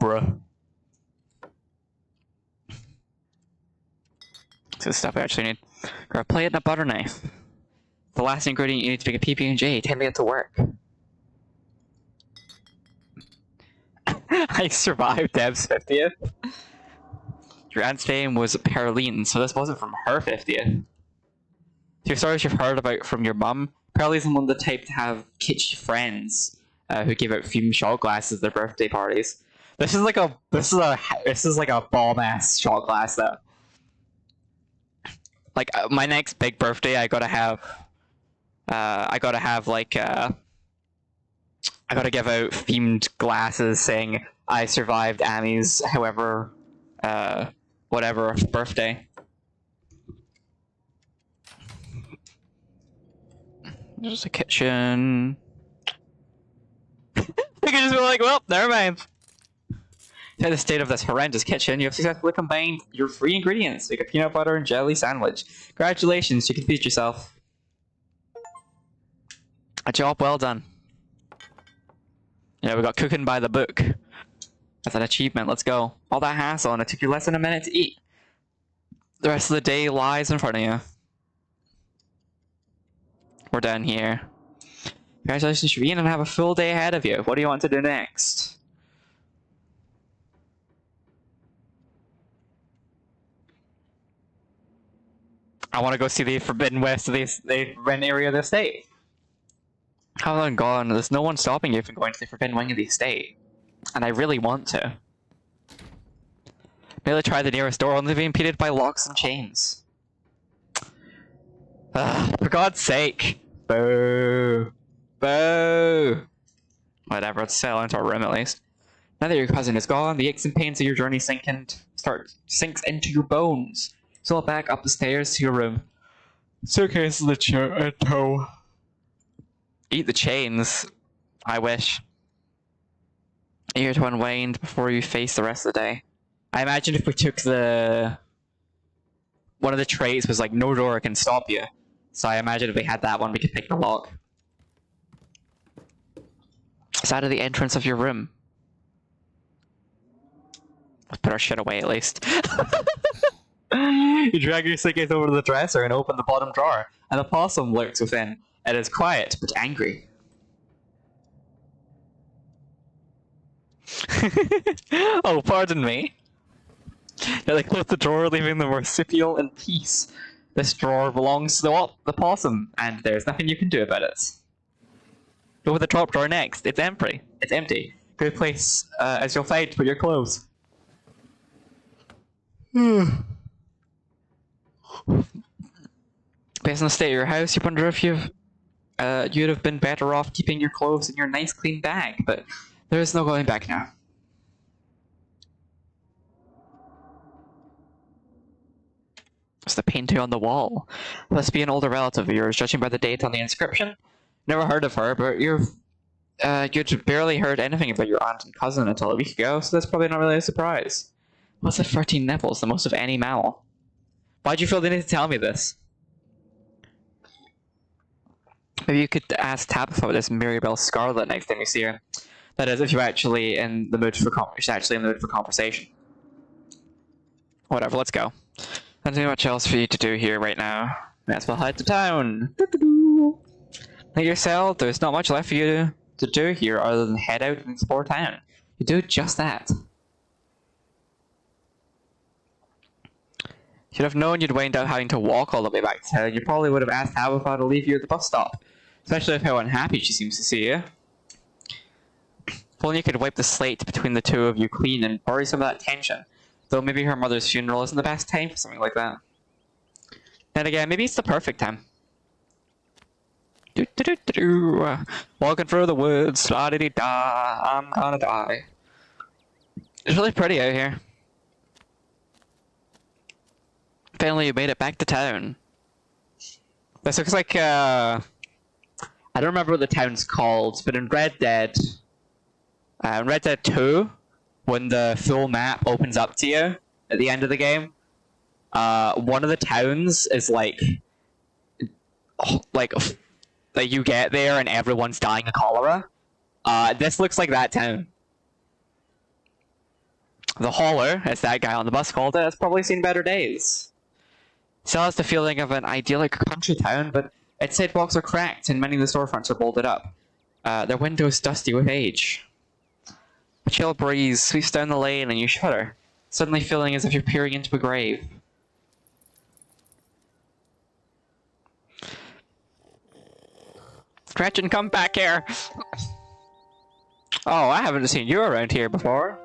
bruh. This is stuff I actually need. Grab a plate and a butter knife. The last ingredient you need to make a PB&J. Time to get to work. I survived Deb's 50th. Your aunt's name was Pearline, so this wasn't from her 50th. Your stories you've heard about from your mum. Pearline's one of the type to have kitschy friends who give out fume shot glasses at their birthday parties. This is like a bomb ass shot glass though. Like my next big birthday, I gotta give out themed glasses saying I survived Annie's whatever birthday. There's a kitchen. You can just be like, well, never mind. In the state of this horrendous kitchen, you have successfully combined your 3 ingredients to make a peanut butter and jelly sandwich. Congratulations, you can feed yourself. A job well done. Yeah, we got cooking by the book. That's an achievement, let's go. All that hassle and it took you less than a minute to eat. The rest of the day lies in front of you. We're done here. Congratulations, you're in and have a full day ahead of you. What do you want to do next? I want to go see the Forbidden West of the Forbidden area of the estate. How long gone? There's no one stopping you from going to the Forbidden Wing of the estate. And I really want to. Merely try the nearest door, only be impeded by locks and chains. For God's sake. Boo. Boo. Whatever, let's settle into our room at least. Now that your cousin is gone, the aches and pains of your journey sinks into your bones. So back up the stairs to your room. Suitcase in the chair in tow. Eat the chains. I wish. Eager to unwind before you face the rest of the day. I imagine if we took one of the traits was like no door can stop you. So I imagine if we had that one, we could pick the lock. It's out of the entrance of your room. Let's put our shit away at least. You drag your suitcase over to the dresser and open the bottom drawer, and a possum lurks within. It is quiet, but angry. Oh, pardon me. They close the drawer, leaving the marsupial in peace. This drawer belongs to the possum, and there's nothing you can do about it. Go with the top drawer next. It's empty. It's empty. Good place as you'll find to put your clothes. Based on the state of your house, you wonder if you'd have been better off keeping your clothes in your nice clean bag, but there is no going back now. It's the painting on the wall. Must be an older relative of yours, judging by the date on the inscription. Never heard of her, but you'd barely heard anything about your aunt and cousin until a week ago, so that's probably not really a surprise. What's the 13 nipples, the most of any mammal? Why'd you feel the need to tell me this? Maybe you could ask Tabitha about this Mirabelle Scarlet next time you see her. That is, if you're actually in the mood for conversation. Whatever, let's go. Nothing much else for you to do here right now. Might as well head to town. Like yourself, there's not much left for you to do here other than head out and explore town. You do just that. You'd have known you'd wind up having to walk all the way back to town. You probably would have asked Tabitha to leave you at the bus stop. Especially with how unhappy she seems to see you. If only you could wipe the slate between the two of you clean and bury some of that tension. Though maybe her mother's funeral isn't the best time for something like that. Then again, maybe it's the perfect time. Walking through the woods, la-di-di-da, I'm gonna die. It's really pretty out here. Finally, you made it back to town. This looks like, I don't remember what the town's called, but in Red Dead 2, when the full map opens up to you at the end of the game, one of the towns is like you get there and everyone's dying of cholera. This looks like that town. The hauler, as that guy on the bus called it, has probably seen better days. Still has the feeling of an idyllic country town, but its sidewalks are cracked and many of the storefronts are bolted up. Their windows dusty with age. A chill breeze sweeps down the lane and you shudder, suddenly feeling as if you're peering into a grave. Gretchen, come back here! Oh, I haven't seen you around here before.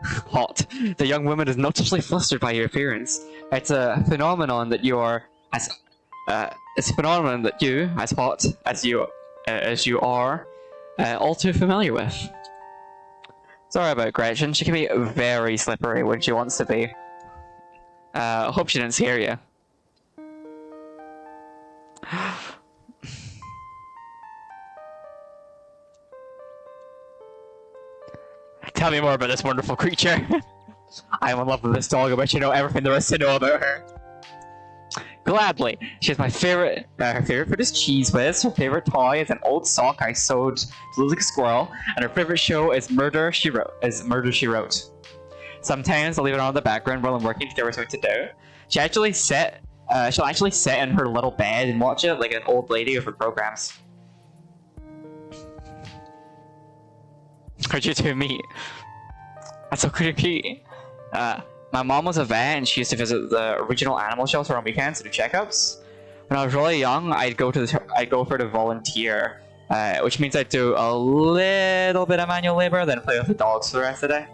Hot. The young woman is noticeably flustered by your appearance. It's a phenomenon that you are it's a phenomenon that you, as hot as you are, all too familiar with. Sorry about Gretchen. She can be very slippery when she wants to be. Hope she didn't scare you. Tell me more about this wonderful creature. I am in love with this dog. I bet you know everything there is to know about her. Gladly. She is my favorite. Her favorite food is Cheese Whiz. Her favorite toy is an old sock I sewed to look like a squirrel. And her favorite show is Murder, She Wrote. Sometimes I'll leave it on in the background while I'm working to give her something to do. She'll actually sit in her little bed and watch it like an old lady with her programs. Where'd you two meet? That's so creepy. My mom was a vet and she used to visit the original animal shelter on weekends to do checkups. When I was really young, I'd go for to volunteer, which means I'd do a little bit of manual labor, then play with the dogs for the rest of the day.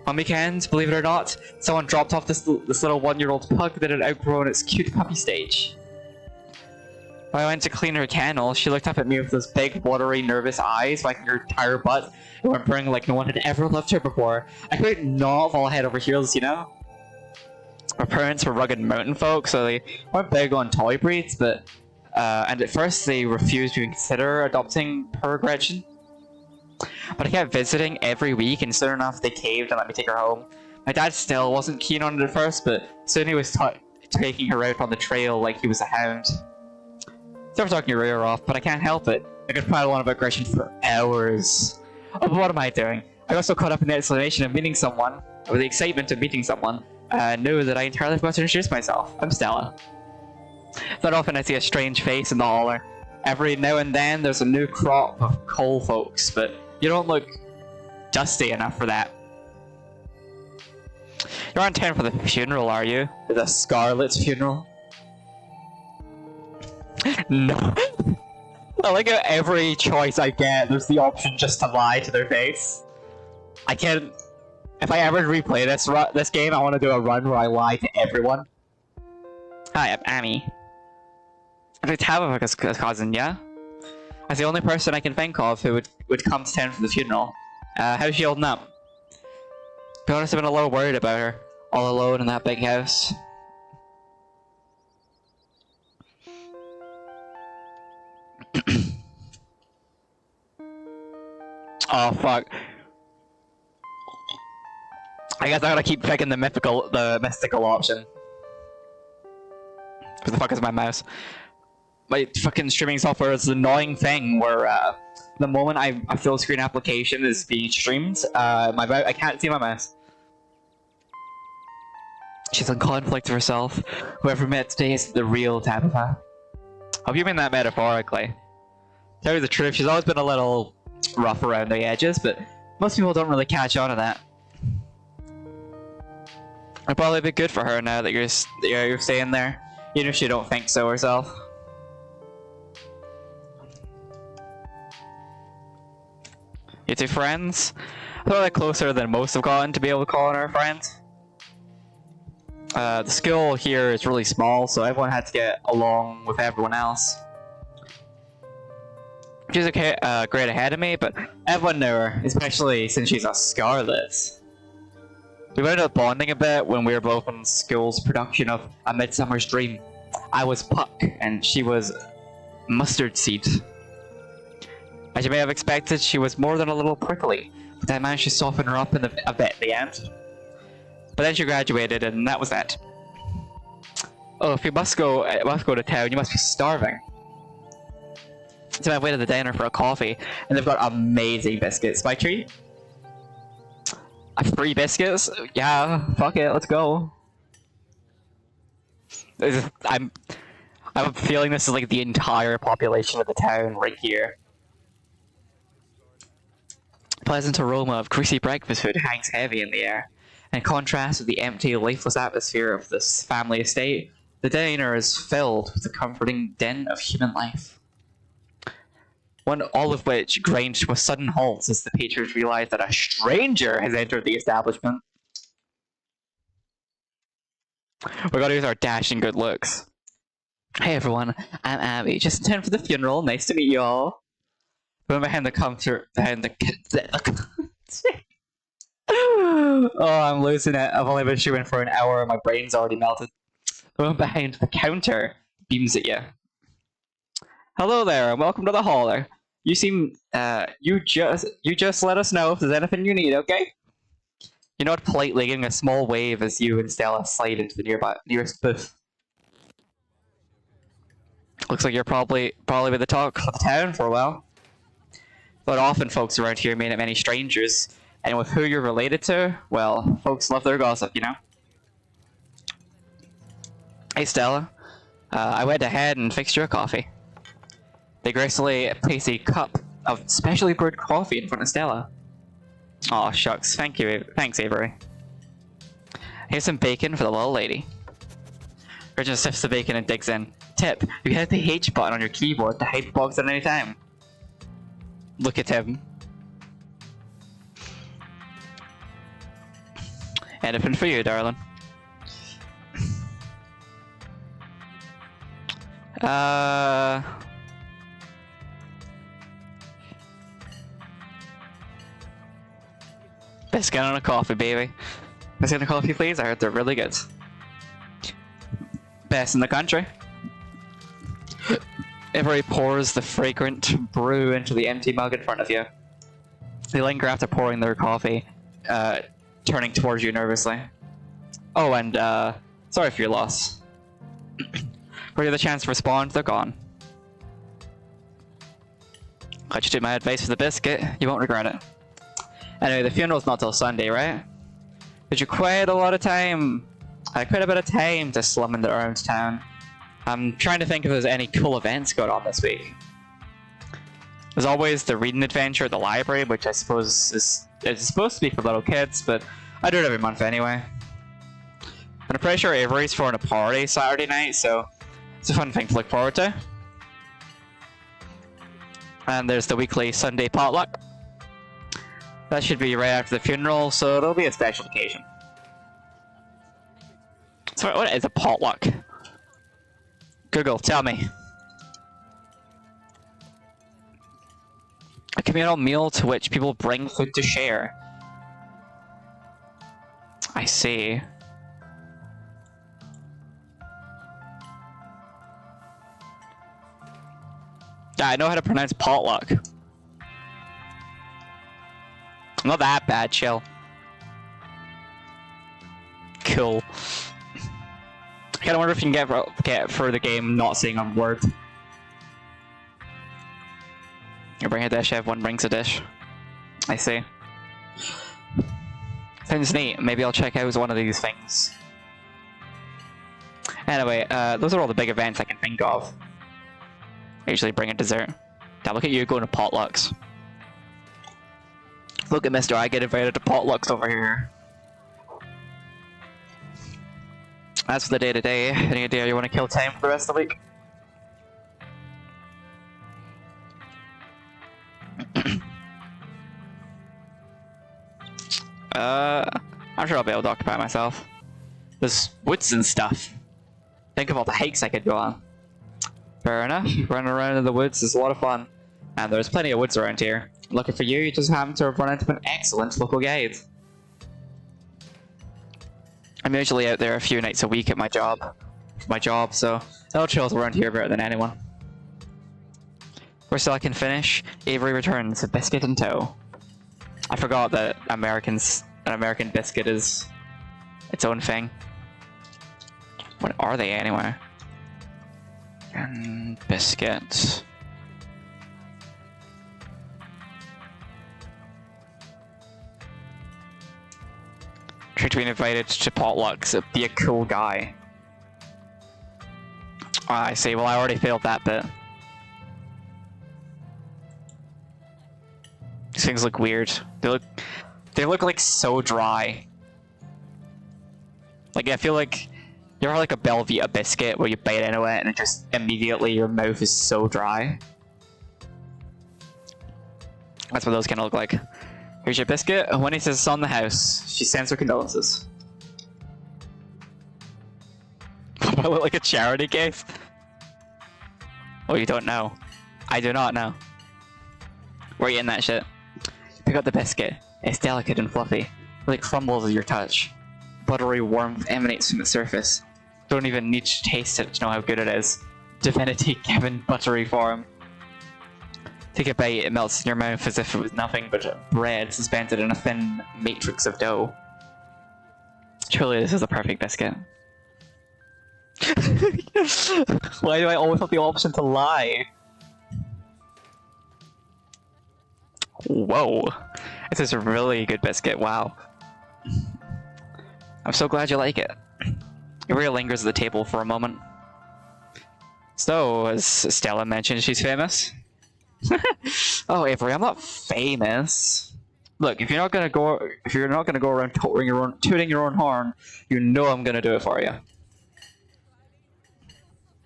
On weekends, believe it or not, someone dropped off this little 1-year-old pug that had outgrown its cute puppy stage. When I went to clean her kennel, she looked up at me with those big, watery, nervous eyes, wagging her entire butt, whimpering like no one had ever loved her before. I could not fall head over heels, you know? Our parents were rugged mountain folk, so they weren't big on toy breeds, but and at first they refused to even consider adopting her Gretchen. But I kept visiting every week, and soon enough they caved and let me take her home. My dad still wasn't keen on it at first, but soon he was taking her out on the trail like he was a hound. Sorry for talking your ear off, but I can't help it. I could pile on about Gretchen for hours. Oh, but what am I doing? I got so caught up in the explanation of meeting someone, or the excitement of meeting someone, knew that I entirely forgot to introduce myself. I'm Stella. Not often I see a strange face in the holler. Every now and then there's a new crop of coal folks, but you don't look dusty enough for that. You're on town for the funeral, are you? The Scarlet's funeral? No. I like how every choice I get, there's the option just to lie to their face. I can't... If I ever replay this game, I want to do a run where I lie to everyone. Hi, I'm Amy. I have a cousin, yeah? That's the only person I can think of who would come to town for the funeral. How's she holding up? To be honest, I've been a little worried about her. All alone in that big house. Oh fuck. I guess I gotta keep picking the mystical option. Where the fuck is my mouse? My fucking streaming software is an annoying thing where the moment a full screen application is being streamed, I can't see my mouse. She's in conflict with herself. Whoever met today is the real Tabitha. Hope you mean that metaphorically. Tell you the truth, she's always been a little rough around the edges, but most people don't really catch on to that. It'll probably be good for her now that you're staying there, even if she don't think so herself. You two friends? I thought they're closer than most have gotten to be able to call on our friends. The school here is really small, so everyone had to get along with everyone else. She's a grade ahead of me, but everyone knew her, especially since she's a Scarlet. We wound up bonding a bit when we were both in school's production of A Midsummer's Dream. I was Puck, and she was Mustard Seed. As you may have expected, she was more than a little prickly, but I managed to soften her up a bit at the end. But then she graduated, and that was that. Oh, if you must go to town, you must be starving. So I went to the diner for a coffee, and they've got amazing biscuits. My treat? Free biscuits? Yeah, fuck it, let's go. I'm feeling this is like the entire population of the town right here. Pleasant aroma of greasy breakfast food hangs heavy in the air. In contrast with the empty, lifeless atmosphere of this family estate, the diner is filled with the comforting din of human life. All of which grind to a sudden halt as the patrons realize that a stranger has entered the establishment. We gotta use our dashing good looks. Hey everyone, I'm Abby, just in time for the funeral. Nice to meet you all. I'm behind the counter, oh, I'm losing it. I've only been streaming for an hour and my brain's already melted. The one behind the counter beams at you. Hello there, and welcome to the hauler. You seem, you just let us know if there's anything you need, okay? You nod politely, giving a small wave as you and Stella slide into the nearest booth. Looks like you're probably been the talk of the town for a while. Not often folks around here meet many strangers, and with who you're related to, well, folks love their gossip, you know? Hey Stella, I went ahead and fixed you a coffee. They gracefully place a cup of specially brewed coffee in front of Stella. Aw, shucks, thanks Avery. Here's some bacon for the little lady. Richard sips the bacon and digs in. Tip, you hit the H button on your keyboard to hide the box at any time. Look at him. Anything for you, darling. Biscuit on a coffee, baby. Biscuit on a coffee, please. I heard they're really good. Best in the country. Avery pours the fragrant brew into the empty mug in front of you. They linger after pouring their coffee, turning towards you nervously. Oh, and sorry for your loss. For the chance to respond, they're gone. Glad you took my advice for the biscuit. You won't regret it. Anyway, the funeral's not till Sunday, right? But you quite a lot of time. Quite a bit of time to slumming around town. I'm trying to think if there's any cool events going on this week. There's always the reading adventure at the library, which I suppose is supposed to be for little kids, but I do it every month anyway. And I'm pretty sure Avery's throwing a party Saturday night, so it's a fun thing to look forward to. And there's the weekly Sunday potluck. That should be right after the funeral, so it'll be a special occasion. So what is a potluck? Google, tell me. A communal meal to which people bring food to share. I see. Yeah, I know how to pronounce potluck. Not that bad, chill. Cool. I kinda wonder if you can get through the game not seeing a word. You bring a dish, everyone brings a dish. I see. Sounds neat. Maybe I'll check out one of these things. Anyway, those are all the big events I can think of. I usually bring a dessert. Now look at you going to potlucks. Look at Mr. I get invited to potlucks over here. As for the day-to-day, any idea you want to kill time for the rest of the week? I'm sure I'll be able to occupy myself. There's woods and stuff. Think of all the hikes I could go on. Fair enough. Running around in the woods is a lot of fun. And there's plenty of woods around here. Lucky for you, you just happen to have run into an excellent local guide. I'm usually out there a few nights a week at my job. So I'll chill around here better than anyone. We're still I can finish. Avery returns, a biscuit in tow. I forgot that an American biscuit is its own thing. What are they anyway? And biscuits. Try to be invited to potlucks. Be a cool guy. Oh, I see. Well, I already failed that bit. These things look weird. They look like so dry. Like I feel like you ever like a Belvita biscuit where you bite into it and it just immediately your mouth is so dry. That's what those kind of look like. Here's your biscuit. When he says it's on the house, she sends her condolences. I look like a charity case. Oh, you don't know. I do not know. Where are you in that shit? Pick up the biscuit. It's delicate and fluffy. It crumbles at your touch. Buttery warmth emanates from the surface. Don't even need to taste it to know how good it is. Divinity given buttery form. Take a bite, it melts in your mouth as if it was nothing but bread suspended in a thin matrix of dough. Truly, this is a perfect biscuit. Why do I always have the option to lie? Whoa. This is a really good biscuit, wow. I'm so glad you like it. Uriah lingers at the table for a moment. So, as Stella mentioned, she's famous. Oh, Avery, I'm not famous. Look, if you're not gonna go around tooting your own horn, you know I'm gonna do it for you.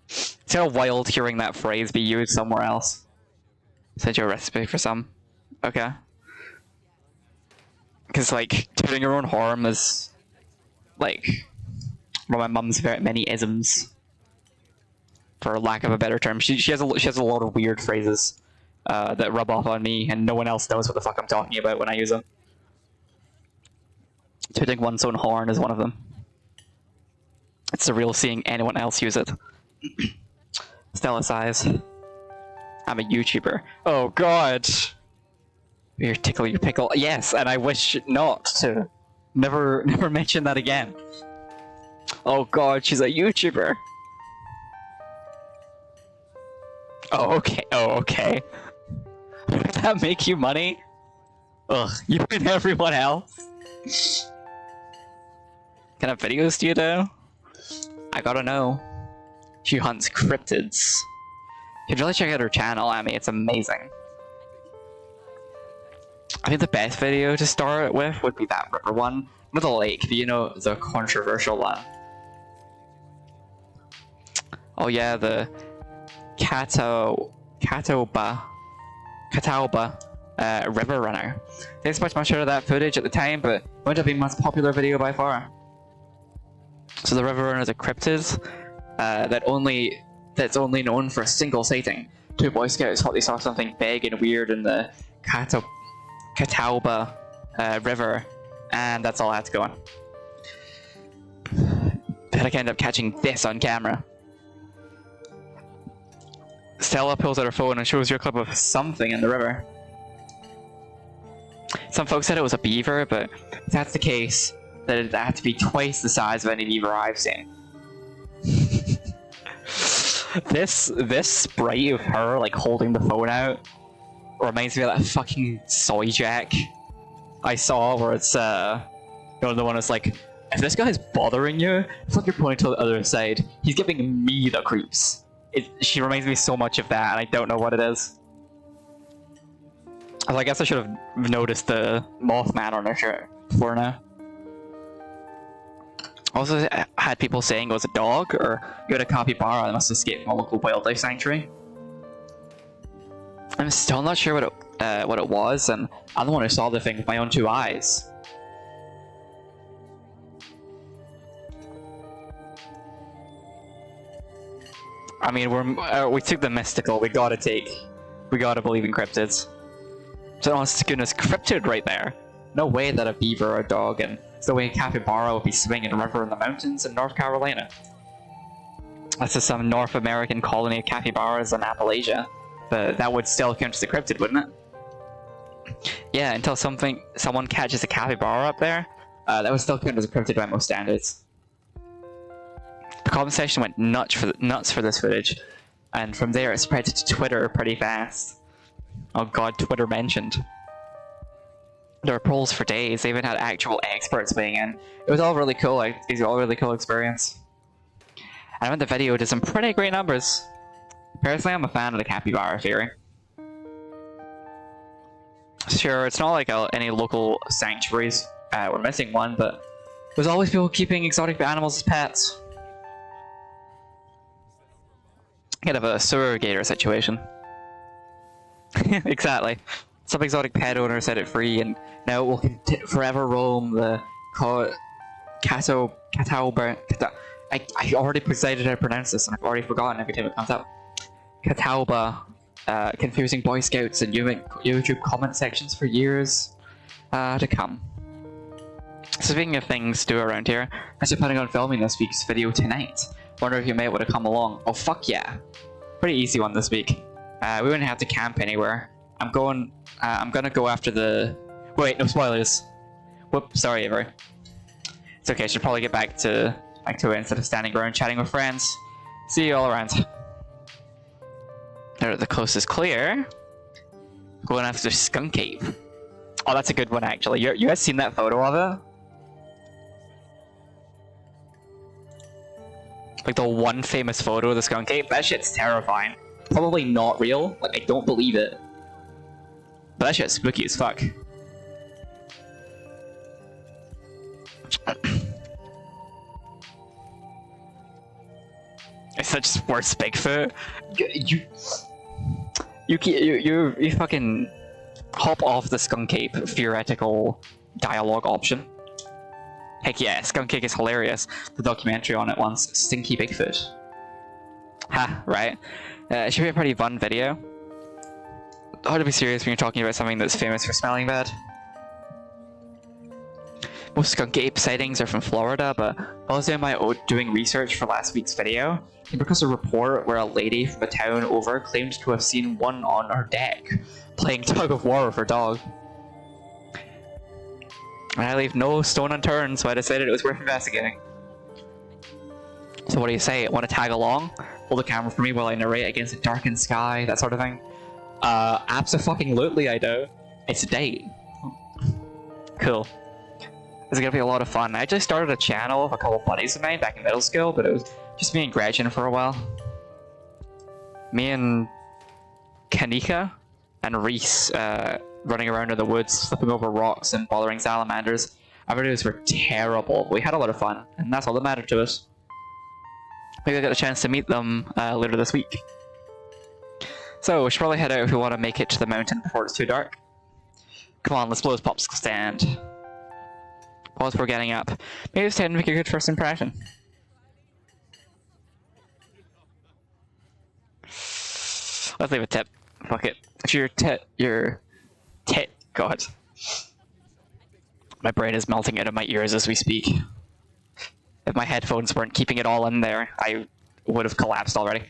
It's kind of wild hearing that phrase be used somewhere else. Send you a recipe for some. Okay. Because like tooting your own horn is like one of my mum's very many isms, for lack of a better term. She has a lot of weird phrases that rub off on me, and no one else knows what the fuck I'm talking about when I use them. Tooting one's own horn is one of them. It's surreal seeing anyone else use it. Stella sighs. I'm a YouTuber. Oh god! You tickle your pickle. Yes, and I wish not to. Never mention that again. Oh god, she's a YouTuber. Oh okay. Does that make you money? Ugh, you and everyone else. What kind of videos do you do? I gotta know. She hunts cryptids. You should really check out her channel, Amy. It's amazing. I think the best video to start with would be that river one. Not the lake, but you know, the controversial one. Oh yeah, the Catawba river runner. Didn't expect much out of that footage at the time, but it wound up being the most popular video by far. So the river runner is a cryptid that's only known for a single sighting. Two Boy Scouts thought they saw something big and weird in the Catawba river, and that's all I had to go on. But I ended up catching this on camera. Stella pulls out her phone and shows you a clip of something in the river. Some folks said it was a beaver, but if that's the case, then it had to be twice the size of any beaver I've seen. This sprite of her like holding the phone out reminds me of that fucking soy jack I saw where it's the one that's like, if this guy's bothering you, it's like you're pointing to the other side. He's giving me the creeps. She reminds me so much of that, and I don't know what it is. I guess I should have noticed the Mothman on her shirt before now. Also, I had people saying it was a dog, or you had a capybara that must have escaped from a local wildlife sanctuary. I'm still not sure what it was, and I'm the one who saw the thing with my own two eyes. I mean, we took the mystical. We gotta believe in cryptids. So honest to goodness, cryptid right there. No way that a beaver or a dog, and it's the way a capybara would be swimming in a river in the mountains in North Carolina. That's just some North American colony of capybaras in Appalachia, but that would still count as a cryptid, wouldn't it? Yeah, until someone catches a capybara up there, that would still count as a cryptid by most standards. The comment section went nuts for this footage, and from there it spread to Twitter pretty fast. Oh god, Twitter mentioned. There were polls for days. They even had actual experts weighing in. It was all really cool. It was all a really cool experience. And I went the video did some pretty great numbers. Personally, I'm a fan of the capybara theory. Sure, it's not like any local sanctuaries we're missing one, but there's always people keeping exotic animals as pets. Kind of a sewer gator situation. Exactly. Some exotic pet owner set it free, and now it will forever roam the Catawba. I already decided how to pronounce this, and I've already forgotten every time it comes up. Catawba, confusing Boy Scouts and YouTube comment sections for years to come. So speaking of things to do around here, I'm still planning on filming this week's video tonight. Wonder if you may want to come along. Oh fuck yeah! Pretty easy one this week. We wouldn't have to camp anywhere. I'm gonna go after the... Wait, no spoilers. Whoops, sorry Avery. It's okay, I should probably get back to it instead of standing around chatting with friends. See you all around. They're the closest clear. Going after Skunk Cave. Oh, that's a good one actually. You guys seen that photo of it? Like the one famous photo of the Skunk Cave? That shit's terrifying. Probably not real. Like, I don't believe it. But that shit's spooky as fuck. It's such worse Bigfoot. You fucking hop off the Skunk Ape theoretical dialogue option. Heck yeah, Skunk Ape is hilarious. The documentary on it once, Stinky Bigfoot. Ha, right. It should be a pretty fun video. Hard to be serious when you're talking about something that's famous for smelling bad. Most skunk ape sightings are from Florida, but while I was doing research for last week's video, I came across a report where a lady from a town over claimed to have seen one on her deck, playing tug of war with her dog. And I leave no stone unturned, so I decided it was worth investigating. So what do you say? Want to tag along? Hold the camera for me while I narrate against a darkened sky, that sort of thing? Abso-fucking-lutely I do. It's a date. Cool. It's gonna be a lot of fun. I just started a channel with a couple buddies of mine back in middle school, but it was just me and Gretchen for a while. Me and Kanika and Reese running around in the woods, flipping over rocks and bothering salamanders. Our videos were terrible. We had a lot of fun, and that's all that mattered to us. Maybe I got a chance to meet them later this week. So we should probably head out if we want to make it to the mountain before it's too dark. Come on, let's blow this popsicle stand. Whilst we're getting up, maybe it's time to make a good first impression. Let's leave a tip. Fuck it. If your tit, God. My brain is melting out of my ears as we speak. If my headphones weren't keeping it all in there, I would have collapsed already.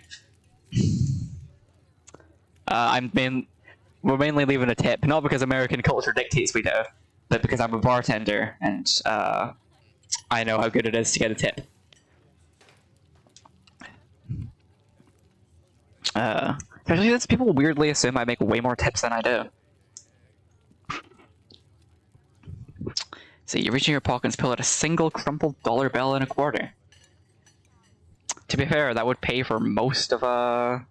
We're mainly leaving a tip, not because American culture dictates we do, but because I'm a bartender and I know how good it is to get a tip. Especially since people weirdly assume I make way more tips than I do. So you reach in your pocket and pull out a single crumpled dollar bill and a quarter. To be fair, that would pay for most of a...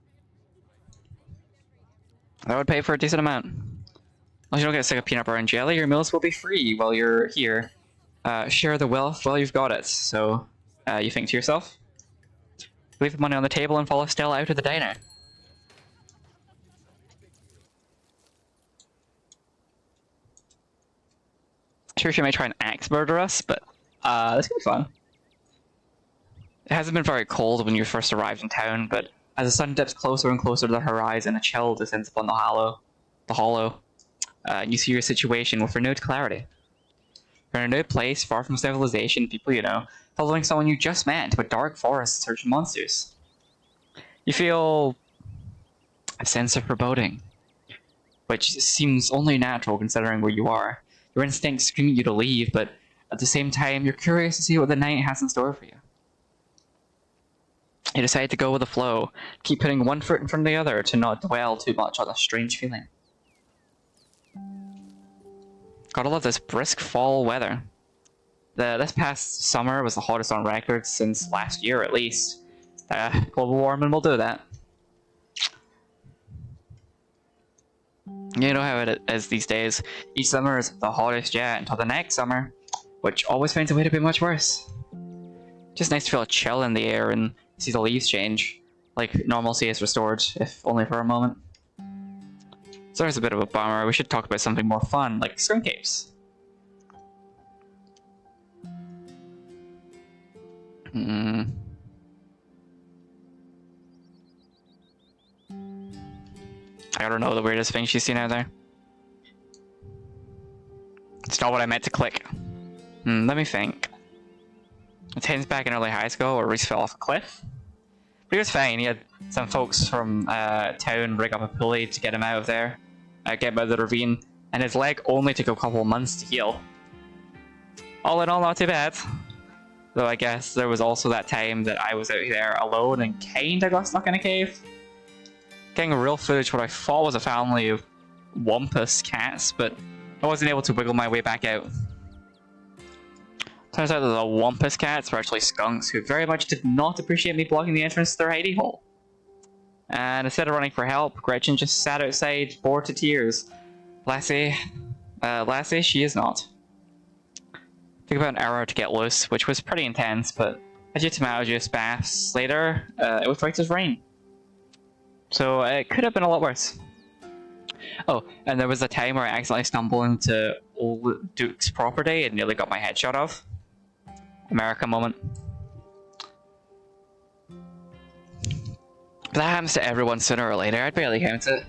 That would pay for a decent amount. Unless you don't get sick of peanut butter and jelly, your meals will be free while you're here. Share the wealth while you've got it. So, you think to yourself? Leave the money on the table and follow Stella out of the diner. Sure, she might try and axe murder us, but this could be fun. It hasn't been very cold when you first arrived in town, but as the sun dips closer and closer to the horizon, a chill descends upon the hollow. You see your situation with renewed clarity. You're in a new place, far from civilization, people you know, following someone you just met into a dark forest searching monsters. You feel a sense of foreboding, which seems only natural considering where you are. Your instincts scream at you to leave, but at the same time, you're curious to see what the night has in store for you. You decide to go with the flow, keep putting one foot in front of the other to not dwell too much on a strange feeling. Gotta love this brisk fall weather. This past summer was the hottest on record since last year at least. Global warming will do that. You know how it is these days. Each summer is the hottest yet until the next summer, which always finds a way to be much worse. Just nice to feel a chill in the air and see the leaves change, like normalcy is restored, if only for a moment. So there's a bit of a bummer. We should talk about something more fun, like skunk apes. I don't know the weirdest thing she's seen out there. It's not what I meant to click. Let me think. It tends back in early high school where Reese fell off a cliff. But he was fine. He had some folks from town rig up a pulley to get him out of there, get him out of the ravine, and his leg only took a couple of months to heal. All in all, not too bad. Though I guess there was also that time that I was out there alone and kinda got stuck in a cave. Getting real footage what I thought was a family of wampus cats, but I wasn't able to wiggle my way back out. Turns out that the wampus cats were actually skunks who very much did not appreciate me blocking the entrance to their hidey hole. And instead of running for help, Gretchen just sat outside, bored to tears. Lassie, she is not. It took about an hour to get loose, which was pretty intense, but as you tomato juice baths later, it was right as rain. So it could have been a lot worse. Oh, and there was a time where I accidentally stumbled into old Duke's property and nearly got my head shot off. America moment. But that happens to everyone sooner or later. I'd barely count it.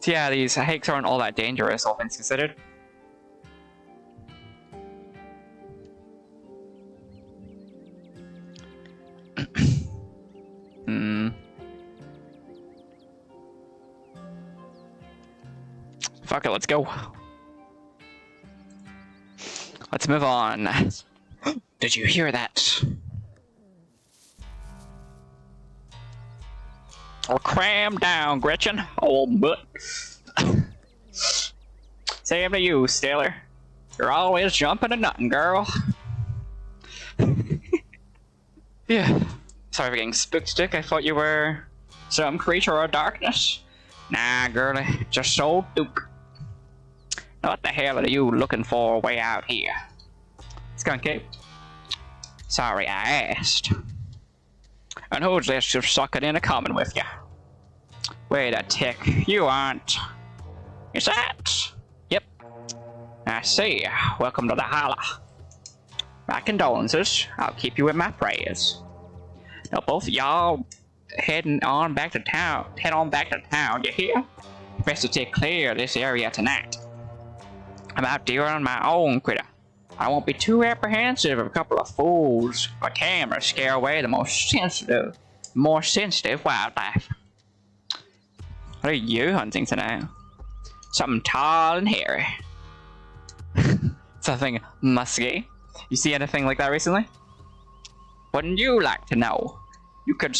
So yeah, these hikes aren't all that dangerous, all things considered. Fuck it, let's go. Let's move on. Did you hear that? Oh, cram down, Gretchen. Old butt. Same to you, Stellar. You're always jumping and nothing, girl. Yeah. Sorry for getting spooked, Dick. I thought you were some creature of darkness. Nah, girlie. Just old Duke. What the hell are you looking for way out here? Skunk Cape. Sorry I asked. And who's this just sucking in a common with you? Wait a tick. You aren't. Is that? Yep. I see. Welcome to the holla. My condolences. I'll keep you in my prayers. Now both of y'all heading on back to town. Head on back to town, you hear? Best to take clear of this area tonight. I'm out there on my own, critter. I won't be too apprehensive of a couple of fools or cameras scare away the more sensitive wildlife. What are you hunting tonight? Something tall and hairy. Something musky. You see anything like that recently? Wouldn't you like to know? You could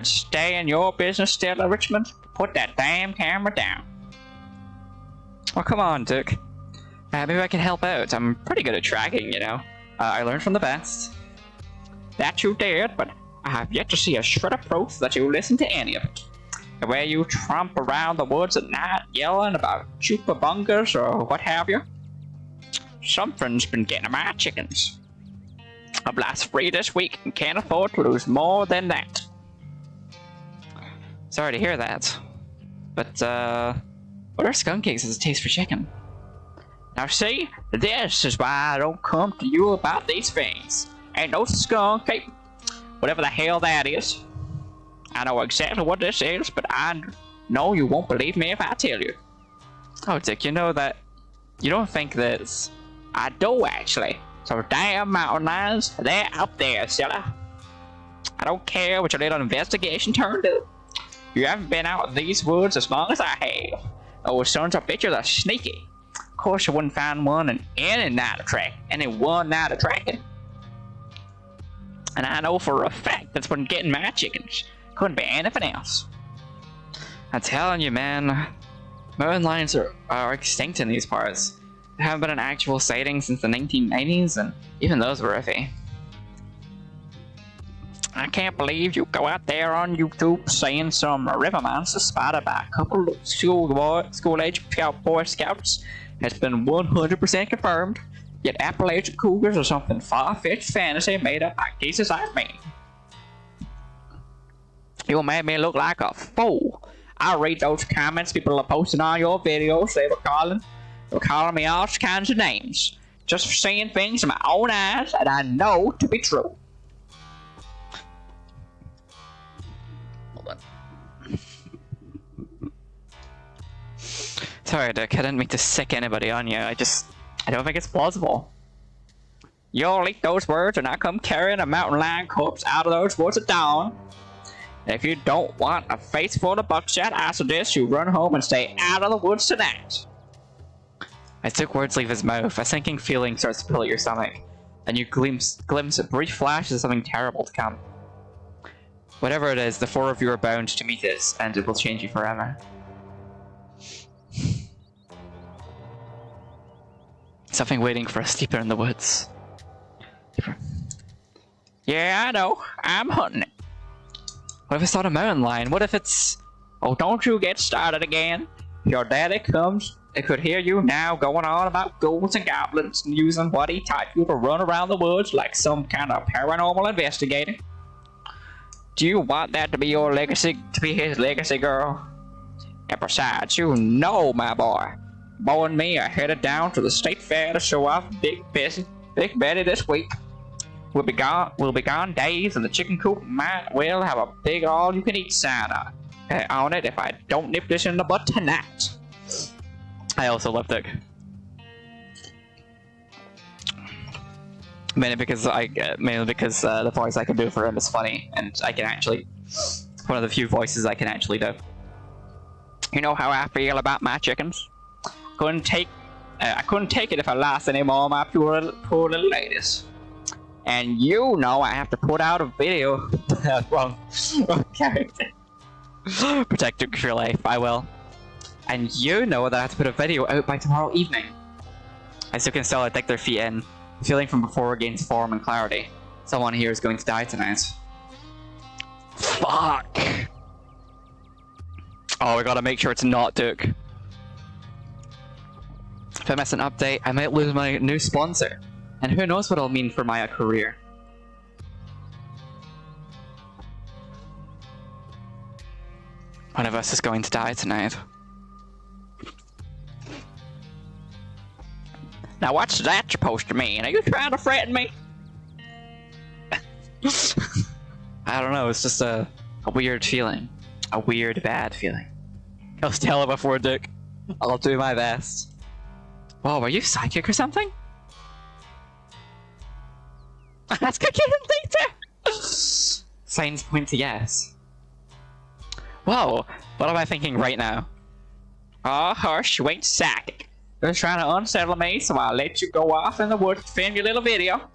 stay in your business still, Richmond. Put that damn camera down. Oh, come on, Duke. Maybe I can help out. I'm pretty good at tracking, you know. I learned from the best. That you did, but I have yet to see a shred of proof that you listen to any of it. The way you tromp around the woods at night yelling about chupabungas or what have you. Something's been getting to my chickens. I've lost 3 this week and can't afford to lose more than that. Sorry to hear that. But, what are skunk eggs as a taste for chicken? Now see, this is why I don't come to you about these things. Ain't no skunk ape, whatever the hell that is. I know exactly what this is, but I know you won't believe me if I tell you. Oh, Dick, you know that... You don't think this... I do, actually. So damn mountain lions, they're up there, silly. I don't care what your little investigation turned to. You haven't been out in these woods as long as I have. Those sons of bitches are sneaky. Of course you wouldn't find one in any one night of tracking. And I know for a fact that's been getting my chickens. Couldn't be anything else. I'm telling you, man, mountain lions are extinct in these parts. There haven't been an actual sighting since the 1990s, and even those were iffy. I can't believe you go out there on YouTube saying some river monster spotted by a couple of school-age Boy Scouts has been 100% confirmed, yet Appalachian cougars are something far-fetched fantasy made up by cases like me. You made me look like a fool. I read those comments people are posting on your videos. They were calling me all kinds of names, just for seeing things in my own eyes that I know to be true. Hold on. Sorry, Dick, I didn't mean to sick anybody on you. I don't think it's plausible. You'll leak those words and I come carrying a mountain lion corpse out of those woods at dawn. If you don't want a face full of buckshot, I suggest you run home and stay out of the woods tonight. As Dick words leave his mouth, a sinking feeling starts to fill your stomach, and you glimpse brief flashes of something terrible to come. Whatever it is, the 4 of you are bound to meet it, and it will change you forever. Something waiting for a sleeper in the woods. Yeah, I know. I'm hunting it. What if it's not a mountain lion? What if it's... Oh, don't you get started again. If your daddy comes, it could hear you now going on about ghouls and goblins and using what he taught you to run around the woods like some kind of paranormal investigator. Do you want that to be your legacy, to be his legacy, girl? And besides, you know, my boy, Bo and me are headed down to the state fair to show off Big Betty this week. We'll be gone days, and the chicken coop might well have a big all-you-can-eat sign on it if I don't nip this in the butt tonight. I also love Dick. Mainly because the voice I can do for him is funny, and I can actually... one of the few voices I can actually do. You know how I feel about my chickens. I couldn't take it if I lost any more of my poor little ladies. And you know I have to put out a video. wrong character. Protect your life, I will. And you know that I have to put a video out by tomorrow evening. As you can still dig their feet in. The feeling from before gains form and clarity. Someone here is going to die tonight. Fuck! Oh, we gotta make sure it's not Duke. If I miss an update, I might lose my new sponsor. And who knows what it'll mean for my career. One of us is going to die tonight. Now what's that supposed to mean? Are you trying to threaten me? I don't know, it's just a weird feeling. A weird, bad feeling. I'll tell it before Duke. I'll do my best. Whoa, are you psychic or something? That's good data! Signs point to yes. Whoa, what am I thinking right now? Oh, hush, you ain't psychic. You're trying to unsettle me, so I'll let you go off in the woods to film your little video.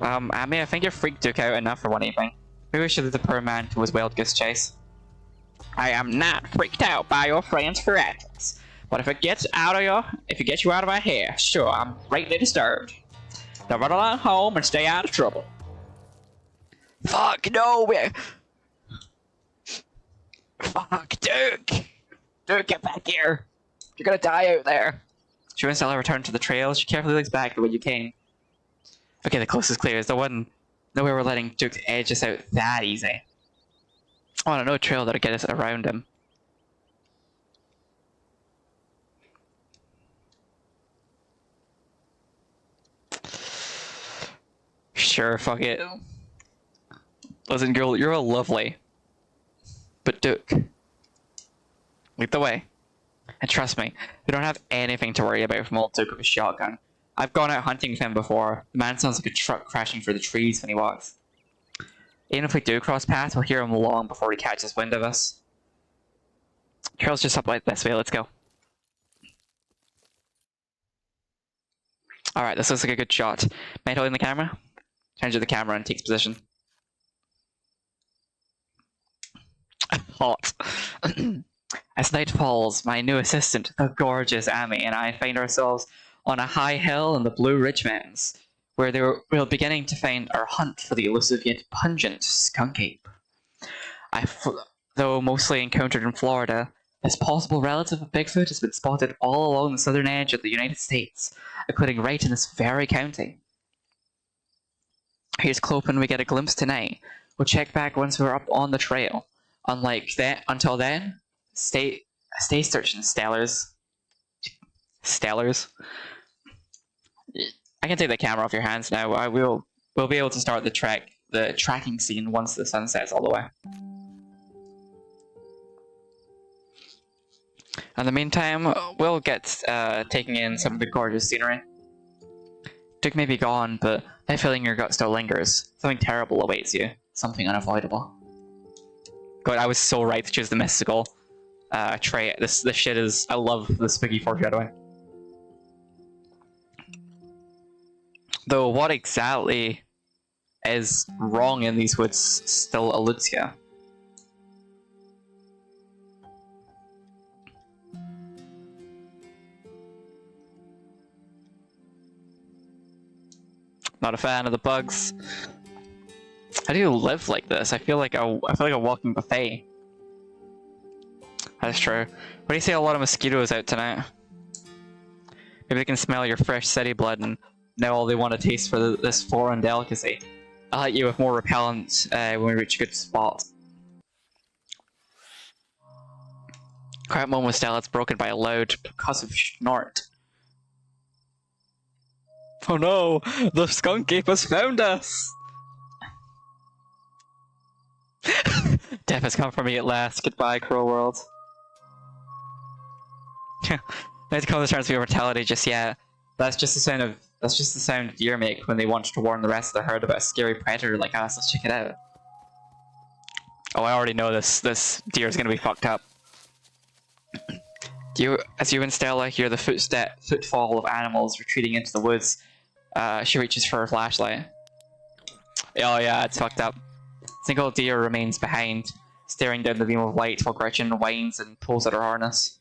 I mean, I think you're freaked Duke out enough for one evening. Maybe we should leave the poor man to his wild goose chase. I am not freaked out by your friend's theatrics, but if it gets you out of my hair, sure, I'm greatly disturbed. Now run along home and stay out of trouble. Fuck, no! Fuck, Duke! Duke, get back here! You're gonna die out there! She and Stella return to the trail. She carefully looks back the way you came. Okay, the coast is clear. Is the one... No way we're letting Duke edge us out that easy. I want to know a trail that'll get us around him. Sure, fuck it. Listen, girl, you're all lovely. But Duke, lead the way. And trust me, we don't have anything to worry about from old Duke with a shotgun. I've gone out hunting with him before. The man sounds like a truck crashing through the trees when he walks. Even if we do cross paths, we'll hear him long before he catches wind of us. Trail's just up like this way, let's go. Alright, this looks like a good shot. Might hold in the camera? Turns to the camera and takes position. Hot. As night falls, my new assistant, the gorgeous Amy, and I find ourselves on a high hill in the Blue Ridge Mountains, where we're beginning to find our hunt for the elusive yet pungent skunk ape. Though mostly encountered in Florida, this possible relative of Bigfoot has been spotted all along the southern edge of the United States, including right in this very county. Here's hoping we get a glimpse tonight. We'll check back once we're up on the trail. Until then, stay searching, Stellars. Stellars. I can take the camera off your hands now. We'll be able to start the tracking scene once the sun sets all the way. In the meantime, we'll get taking in some of the gorgeous scenery. Duke may be gone, but that feeling in your gut still lingers. Something terrible awaits you. Something unavoidable. God, I was so right to choose the mystical trait. This shit is... I love the spooky foreshadowing. Though what exactly is wrong in these woods still eludes you. Not a fan of the bugs. How do you live like this? I feel like a walking buffet. That's true. What do you say a lot of mosquitoes out tonight? Maybe they can smell your fresh city blood and now all they want to taste for this foreign delicacy. I'll hit you with more repellent when we reach a good spot. Quiet moment with Stella, it's broken by a loud percussive snort. Oh no! The skunk ape has found us! Death has come for me at last. Goodbye, cruel world. I have to call this terms of mortality just yet. That's just the sound deer make when they want to warn the rest of the herd about a scary predator like us. Let's check it out. Oh, I already know this deer is gonna be fucked up. As you and Stella hear the footfall of animals retreating into the woods, she reaches for her flashlight. Oh yeah, it's fucked up. Single deer remains behind, staring down the beam of light while Gretchen whines and pulls at her harness.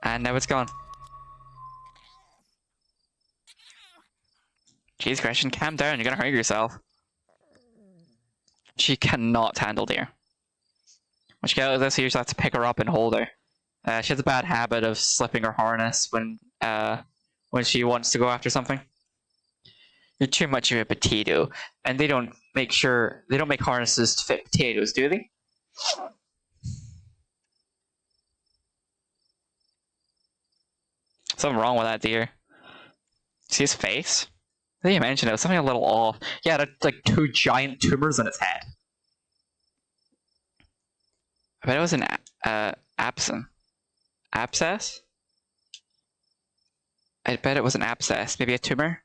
And now it's gone. Jeez, Gretchen, calm down. You're gonna hurt yourself. She cannot handle deer. When she gets out of this, you usually have to pick her up and hold her. She has a bad habit of slipping her harness when she wants to go after something. You're too much of a potato, and they don't make harnesses to fit potatoes, do they? Something wrong with that deer. See his face? I think you mentioned it. Was something a little off. Yeah, it had like 2 giant tumors in its head. I bet it was an abscess? I bet it was an abscess. Maybe a tumor?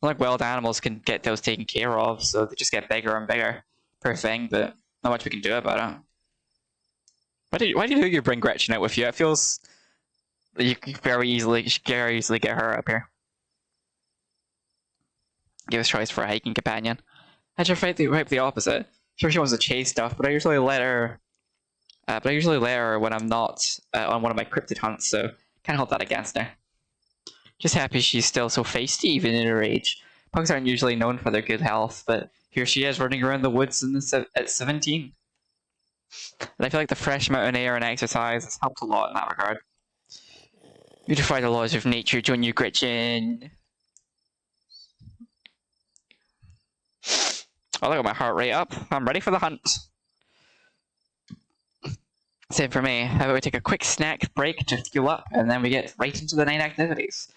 Like wild animals can get those taken care of, so they just get bigger and bigger per thing, but not much we can do about it. Why do you think you bring Gretchen out with you? It feels you could very easily get her up here. Give us choice for a hiking companion. I just fight the opposite. Sure, she wants to chase stuff, but I usually let her. When I'm not on one of my cryptid hunts, so can't hold that against her. Just happy she's still so feisty even in her age. Pugs aren't usually known for their good health, but here she is running around the woods at 17. And I feel like the fresh mountain air and exercise has helped a lot in that regard. You defy the laws of nature, don't you, Gretchen? Oh, look at my heart rate up. I'm ready for the hunt. Same for me. How about we take a quick snack break to fuel up, and then we get right into the night activities.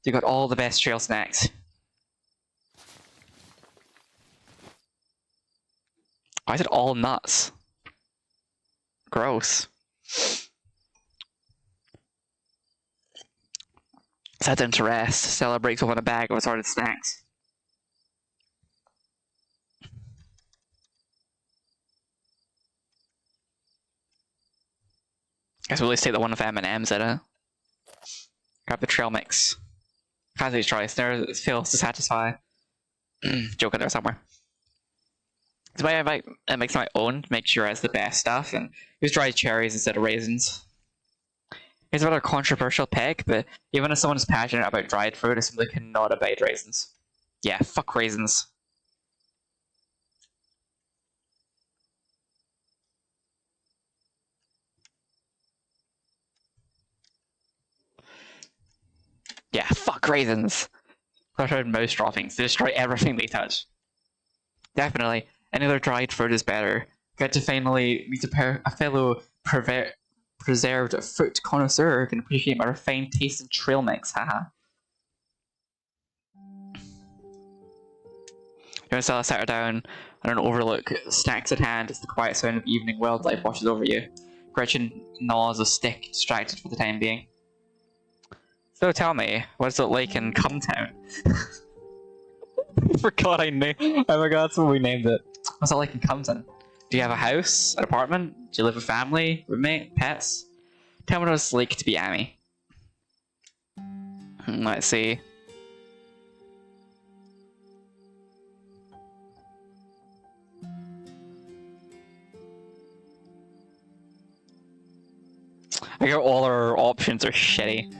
You got all the best trail snacks. Why is it all nuts? Gross. Set them to rest. Stella breaks open a bag of assorted snacks. Guess we'll at least take the one with M&M's in it. Grab the trail mix. Fancy choice. There feels to satisfy. Joking there somewhere. So I mix my own to make sure it has the best stuff, and use dried cherries instead of raisins. It's a rather controversial pick, but even if someone is passionate about dried fruit, I simply cannot abide raisins. Yeah, fuck raisins. Yeah, fuck raisins. Cluttered mouse droppings. They destroy everything they touch. Definitely. Any other dried fruit is better. Get to finally meet a fellow preserved fruit connoisseur who can appreciate my refined taste and trail mix, haha. Stella sat her down on an overlook, snacks at hand as the quiet sound of evening wildlife washes over you. Gretchen gnaws a stick, distracted for the time being. So tell me, what's it like in Cumtown? I forgot that's what we named it. What's it like in Cumtown? Do you have a house? An apartment? Do you live with family? Roommate? Pets? Tell me what it's like to be Amy. Let's see. I hear all our options are shitty.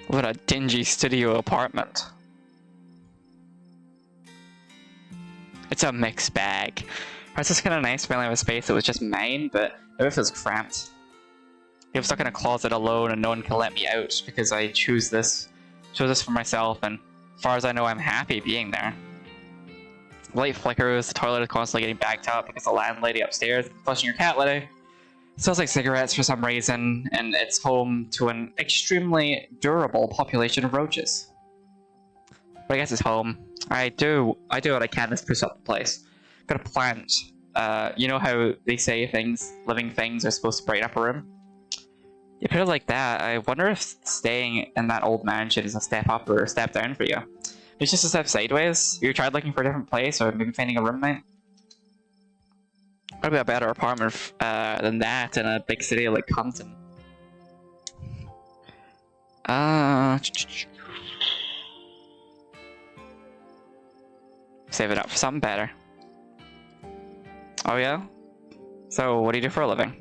What a dingy studio apartment. It's a mixed bag. It's just kind of nice feeling of a space that was just mine, but it feels cramped. I'm stuck in a closet alone and no one can let me out because I chose this for myself, and as far as I know, I'm happy being there. Light flickers, the toilet is constantly getting backed up because the landlady upstairs is flushing your cat litter. It smells like cigarettes for some reason, and it's home to an extremely durable population of roaches. But I guess it's home. I do what I can to spruce up the place. Got a plant. You know how they say living things are supposed to brighten up a room? You put it like that, I wonder if staying in that old mansion is a step up or a step down for you. It's just a step sideways. You tried looking for a different place, or maybe finding a roommate? Probably a better apartment than that in a big city like Compton. Save it up for something better. Oh yeah? So, what do you do for a living?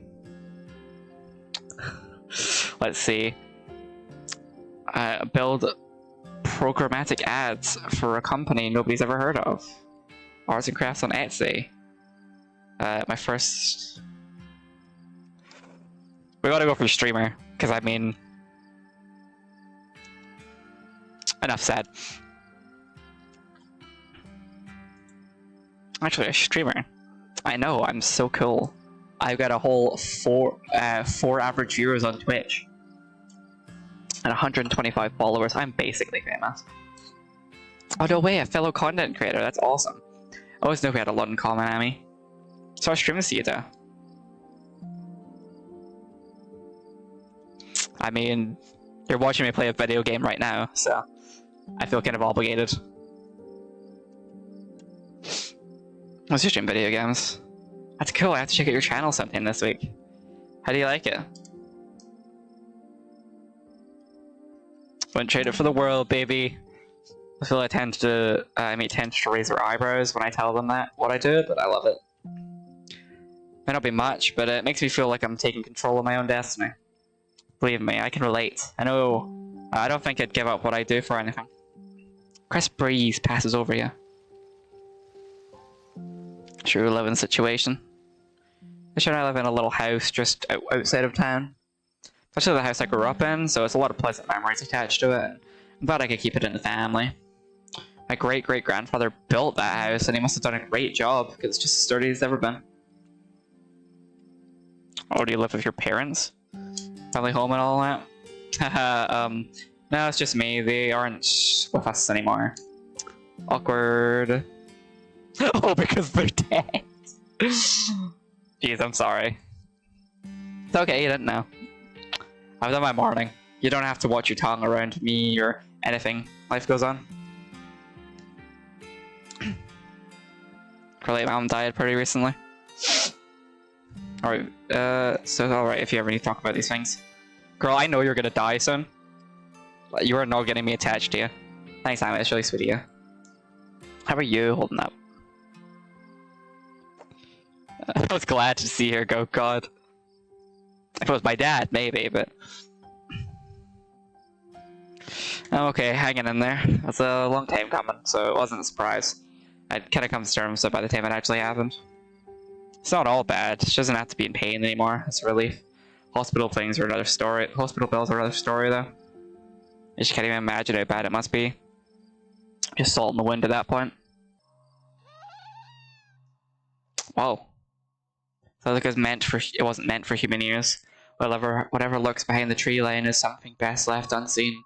Let's see. Build programmatic ads for a company nobody's ever heard of. Arts and crafts on Etsy. My first... We gotta go for streamer, because I mean... Enough said. Actually, a streamer. I know, I'm so cool. I've got a whole four average viewers on Twitch. And 125 followers. I'm basically famous. Oh no way, a fellow content creator. That's awesome. I always knew we had a lot in common, Amy. So I stream to see you though. I mean, you're watching me play a video game right now, so I feel kind of obligated. What's your stream video games? That's cool, I have to check out your channel sometime this week. How do you like it? Wouldn't trade it for the world, baby. I feel I tend to raise their eyebrows when I tell them that, what I do, but I love it. May not be much, but it makes me feel like I'm taking control of my own destiny. Believe me, I can relate. I know, I don't think I'd give up what I do for anything. Crisp breeze passes over you. True living situation. I should I live in a little house just outside of town. Especially the house I grew up in, so it's a lot of pleasant memories attached to it. I'm glad I could keep it in the family. My great-great-grandfather built that house, and he must have done a great job, because it's just as sturdy as it's ever been. Oh, do you live with your parents? Family home and all that? Haha, no, it's just me. They aren't with us anymore. Awkward. Oh, because they're dead. Jeez, I'm sorry. It's okay, you didn't know. I've done my morning. You don't have to watch your tongue around me or anything. Life goes on. Her late mom died pretty recently. Alright, so alright if you ever need to talk about these things. Girl, I know you're gonna die soon. You are not getting me attached to you. Thanks, Emma, it's really sweet of you. How are you holding up? I was glad to see her go, God. If it was my dad, maybe, but... I'm okay, hanging in there. That's a long time coming, so it wasn't a surprise. I'd kind of come to terms with it by the time it actually happened. It's not all bad, she doesn't have to be in pain anymore, it's a relief. Hospital things are another story. Hospital bills are another story, though. I just can't even imagine how bad it must be. Just salt in the wind at that point. Whoa. So like it wasn't meant for human ears. Whatever lurks behind the tree line is something best left unseen.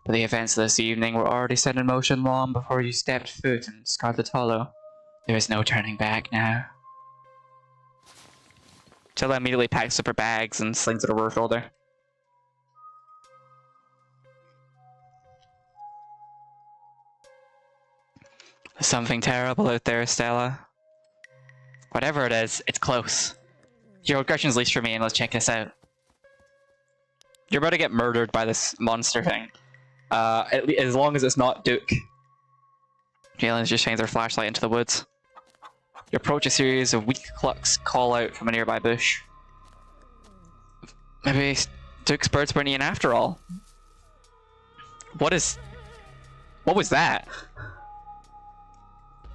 But the events of this evening were already set in motion long before you stepped foot in Scarlet Hollow. There is no turning back now. Tilla immediately packs up her bags and slings it over her shoulder. There's something terrible out there, Stella. Whatever it is, it's close. Your aggression's least for me, and let's check this out. You're about to get murdered by this monster thing. As long as it's not Duke. Jalen just shines her flashlight into the woods. You approach a series of weak clucks call out from a nearby bush. Maybe Duke's birds weren't eaten after all. What was that?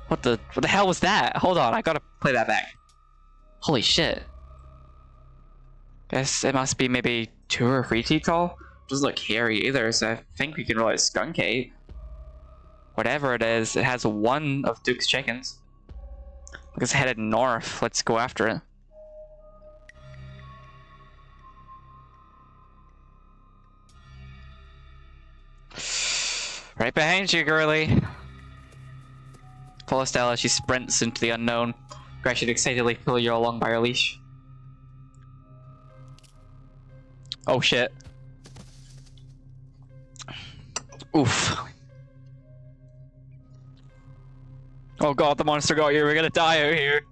What the hell was that? Hold on, I gotta play that back. Holy shit. Guess it must be maybe 2 or 3 feet tall. Doesn't look hairy either, so I think we can rule it skunk ape. Whatever it is, it has one of Duke's chickens. Look, it's headed north. Let's go after it. Right behind you, girly. Follow Stella, she sprints into the unknown. Grace should excitedly pull you along by her leash. Oh shit. Oof. Oh god, the monster got you, we're gonna die out here.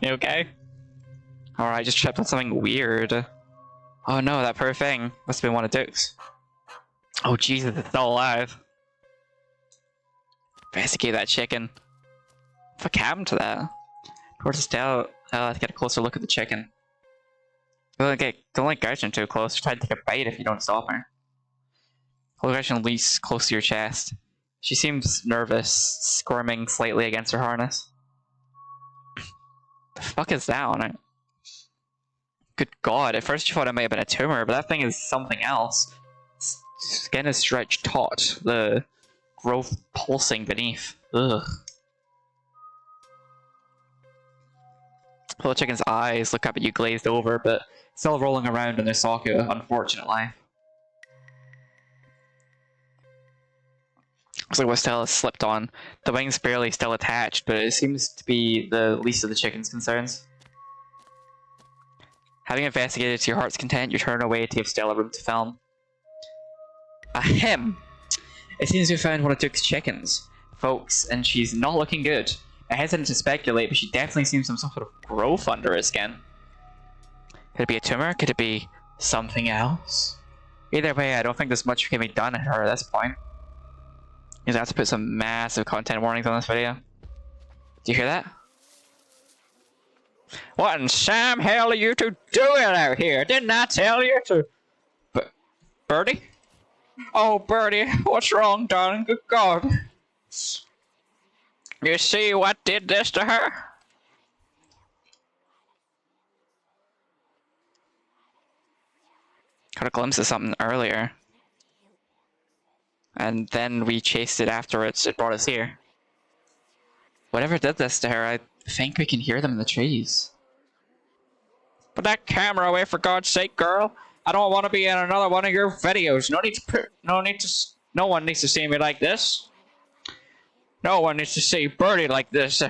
You okay? Alright, just tripped on something weird. Oh no, that poor thing. Must have been one of Duke's. Oh Jesus, it's still alive. Investigate that chicken. What happened to that? Towards Estelle, let's get a closer look at the chicken. Don't let Gretchen too close. Try to take a bite if you don't stop her. Hold Gretchen at least close to your chest. She seems nervous, squirming slightly against her harness. The fuck is that on it? Good god, at first you thought it might have been a tumor, but that thing is something else. Skin is stretched taut, the growth pulsing beneath. Ugh. The chicken's eyes look up at you glazed over, but still rolling around in their socket, unfortunately. Looks like Westell has slipped on. The wing's barely still attached, but it seems to be the least of the chicken's concerns. Having investigated to your heart's content, you turn away to give Stella room to film. Ahem! It seems we found one of Duke's chickens, folks, and she's not looking good. I hesitate to speculate, but she definitely seems some sort of growth under her skin. Could it be a tumor? Could it be something else? Either way, I don't think there's much can be done at her at this point. You're gonna have to put some massive content warnings on this video. Do you hear that? What in Sam hell are you two doing out here? Didn't I tell you to... Birdie? Oh, Birdie, what's wrong, darling? Good God. You see what did this to her? Got a glimpse of something earlier. And then we chased it afterwards. It brought us here. Whatever did this to her, I think we can hear them in the trees. Put that camera away, for God's sake, girl. I don't want to be in another one of your videos. No one needs to see me like this. No one needs to see Birdie like this.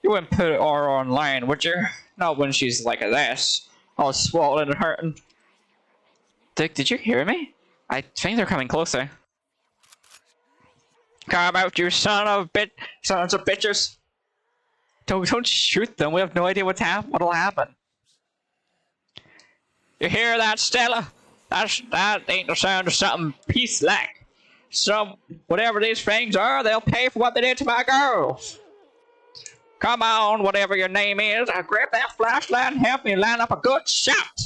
You wouldn't put her online, would you? Not when she's like this, all swollen and hurting. Dick, did you hear me? I think they're coming closer. Come out, you sons of bitches! Don't shoot them. We have no idea what'll happen. You hear that, Stella? That ain't the sound of something peace-like. Whatever these things are, they'll pay for what they did to my girls. Come on, whatever your name is, grab that flashlight and help me line up a good shot.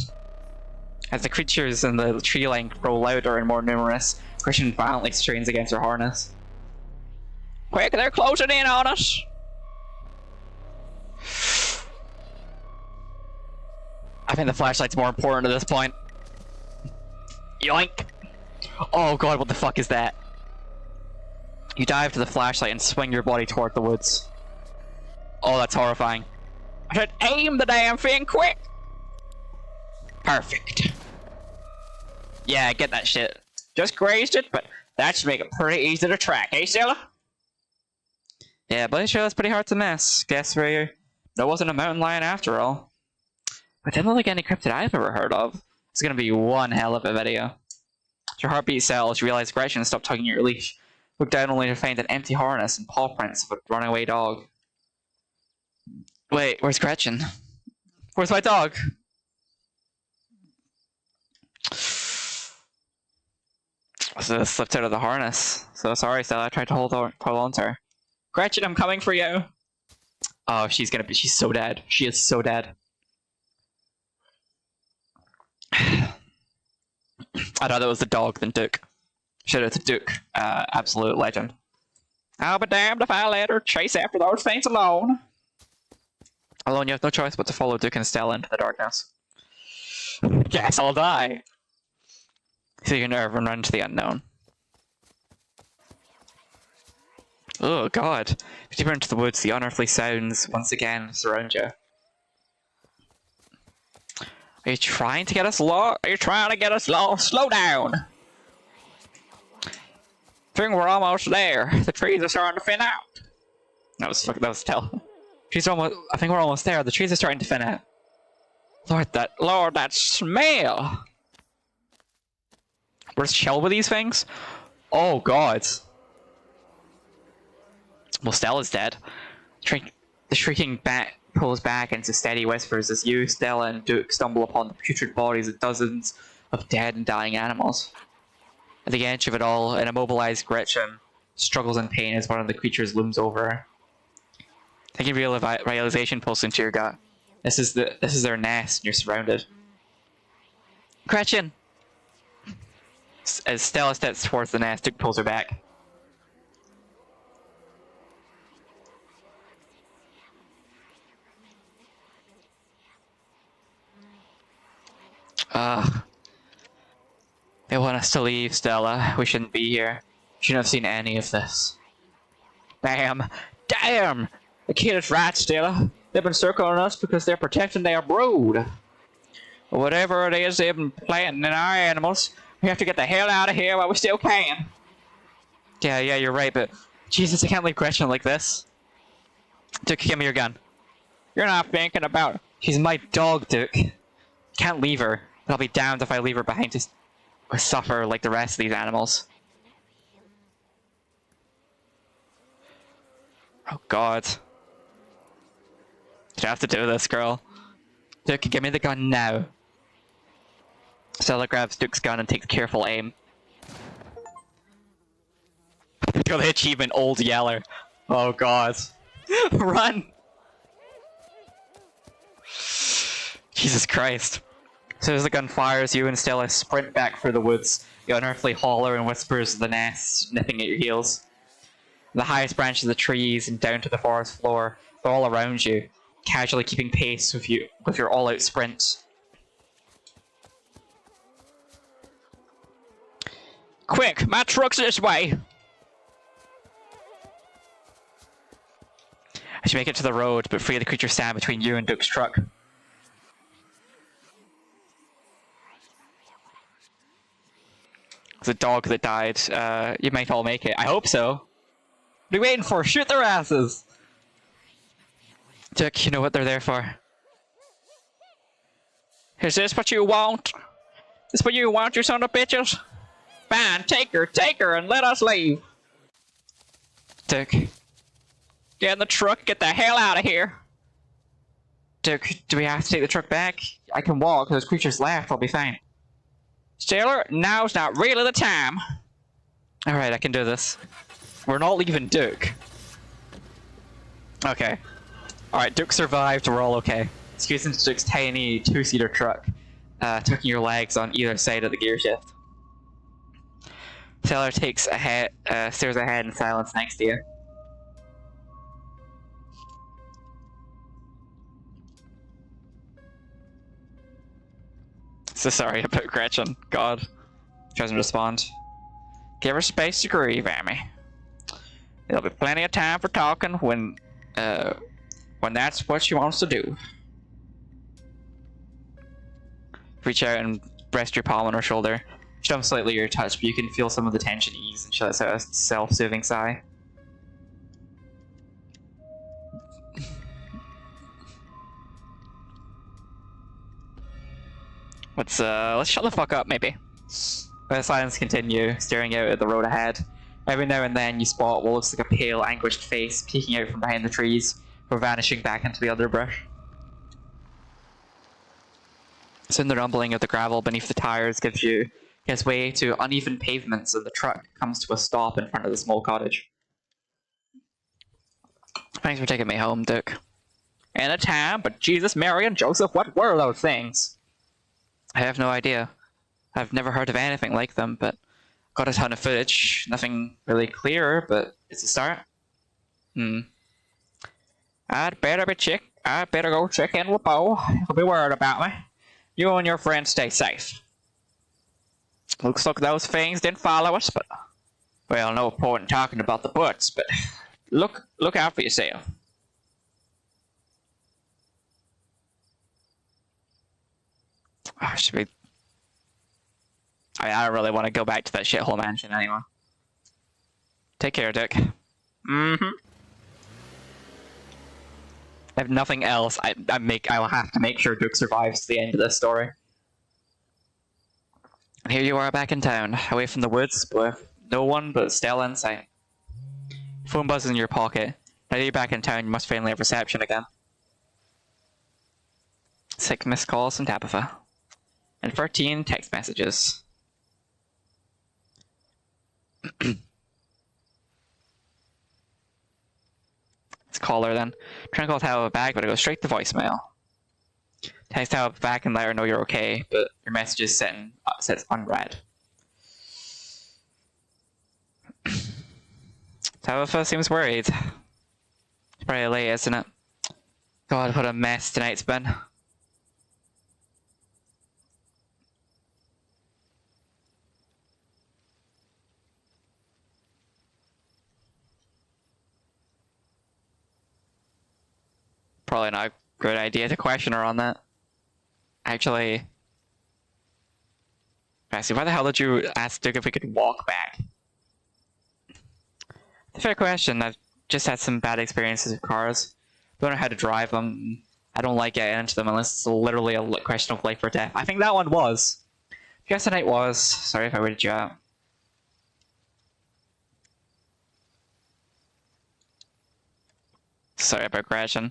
As the creatures in the tree line grow louder and more numerous, Christian violently strains against her harness. Quick, they're closing in on us! I think the flashlight's more important at this point. Yoink! Oh god, what the fuck is that? You dive to the flashlight and swing your body toward the woods. Oh, that's horrifying. I should aim the damn thing quick! Perfect. Yeah, get that shit. Just grazed it, but that should make it pretty easy to track, eh, Stella? Yeah, but sure that's pretty hard to miss. Guess where there wasn't a mountain lion after all. But didn't look like any cryptid I've ever heard of. It's gonna be one hell of a video. As your heartbeat settles, you realize Gretchen has stopped tugging your leash. Look down only to find an empty harness and paw prints of a running away dog. Wait, where's Gretchen? Where's my dog? So it slipped out of the harness. So sorry, Stella. I tried to hold on to her. Gretchen, I'm coming for you. Oh, she's so dead. She is so dead. I thought that was the dog than Duke. Shout out to Duke. Absolute legend. I'll be damned if I let her chase after those things alone. Alone, you have no choice but to follow Duke and Stella into the darkness. Guess I'll die. So you can never run into the unknown. Oh god. Deeper into the woods, the unearthly sounds once again surround you. Are you trying to get us lost? Are you trying to get us lost? Slow down! I think we're almost there. The trees are starting to thin out. That was tell. I think we're almost there. The trees are starting to thin out. Lord, that smell! Where's chill with these things? Oh god. Well, Stella's dead. The shrieking bat pulls back into steady whispers as you, Stella, and Duke stumble upon the putrid bodies of dozens of dead and dying animals. At the edge of it all, an immobilized Gretchen struggles in pain as one of the creatures looms over her. Take a realization pulse into your gut. This is their nest, and you're surrounded. Gretchen! As Stella steps towards the nest, Duke pulls her back. Ugh. They want us to leave, Stella. We shouldn't be here. Shouldn't have seen any of this. Damn! Damn! The kid is right, Stella. They've been circling us because they're protecting their brood. Whatever it is they've been planting in our animals, we have to get the hell out of here while we still can. Yeah, you're right, but Jesus, I can't leave Gretchen like this. Duke, give me your gun. You're not thinking about... She's my dog, Duke. Can't leave her. I'll be damned if I leave her behind to suffer like the rest of these animals. Oh god. Did I have to do this, girl? Duke, give me the gun now. Stella grabs Duke's gun and takes careful aim. Got the achievement, Old Yeller. Oh god. Run! Jesus Christ. So as the gun fires, you and Stella sprint back through the woods. The unearthly holler and whispers of the nest nipping at your heels. The highest branches of the trees and down to the forest floor, they're all around you, casually keeping pace with your all-out sprint. Quick, my truck's this way! As you make it to the road, but three of the creatures stand between you and Duke's truck. It's a dog that died. You might all make it. I hope so. What are you waiting for? Shoot their asses! Duke, you know what they're there for. Is this what you want? Is this what you want, you son of bitches? Fine, take her, and let us leave. Duke. Get in the truck, get the hell out of here. Duke, do we have to take the truck back? I can walk, those creatures left, I'll be fine. Sailor, now's not really the time. Alright, I can do this. We're not leaving Duke. Okay. Alright, Duke survived, we're all okay. Excuse into Duke's tiny two-seater truck, tucking your legs on either side of the gear shift. Sailor takes stares ahead in silence next to you. So sorry about Gretchen. God. She doesn't respond. Give her space to grieve, Amy. There'll be plenty of time for talking when that's what she wants to do. Reach out and rest your palm on her shoulder. She jumps slightly at your touch, but you can feel some of the tension ease, and she lets out a self-soothing sigh. Let's shut the fuck up, maybe. The silence continue, staring out at the road ahead. Every now and then you spot what looks like a pale, anguished face peeking out from behind the trees, or vanishing back into the underbrush. Soon the rumbling of the gravel beneath the tires gives way to uneven pavements, and the truck comes to a stop in front of the small cottage. Thanks for taking me home, Duke. Anytime, but Jesus, Mary, and Joseph, what were those things? I have no idea. I've never heard of anything like them, but got a ton of footage. Nothing really clear, but it's a start. I'd better go check in with Bo. He'll be worried about me. You and your friends stay safe. Looks like those things didn't follow us, but... Well, no point in talking about the butts, but... Look out for yourself. Oh, should we... I don't really want to go back to that shithole mansion anymore. Take care, Dick. I have nothing else. I'll have to make sure Duke survives to the end of this story. And here you are back in town, away from the woods, with no one but Stella in sight. Phone buzzes in your pocket. Now that you're back in town, you must finally have reception again. 6 missed calls from Tabitha. And 13 text messages. Let's call her then. Trying to call Tao back, but I go straight to voicemail. Text Tao back and let her know you're okay, but your message is sets unread. Tabitha seems worried. It's probably late, isn't it? God, what a mess tonight's been. Probably not a good idea to question her on that. Actually, why the hell did you ask Duke if we could walk back? It's a fair question. I've just had some bad experiences with cars. Don't know how to drive them. I don't like getting into them unless it's literally a question of life or death. I think that one was. Guess the night was. Sorry if I weirded you out. Sorry about crashing.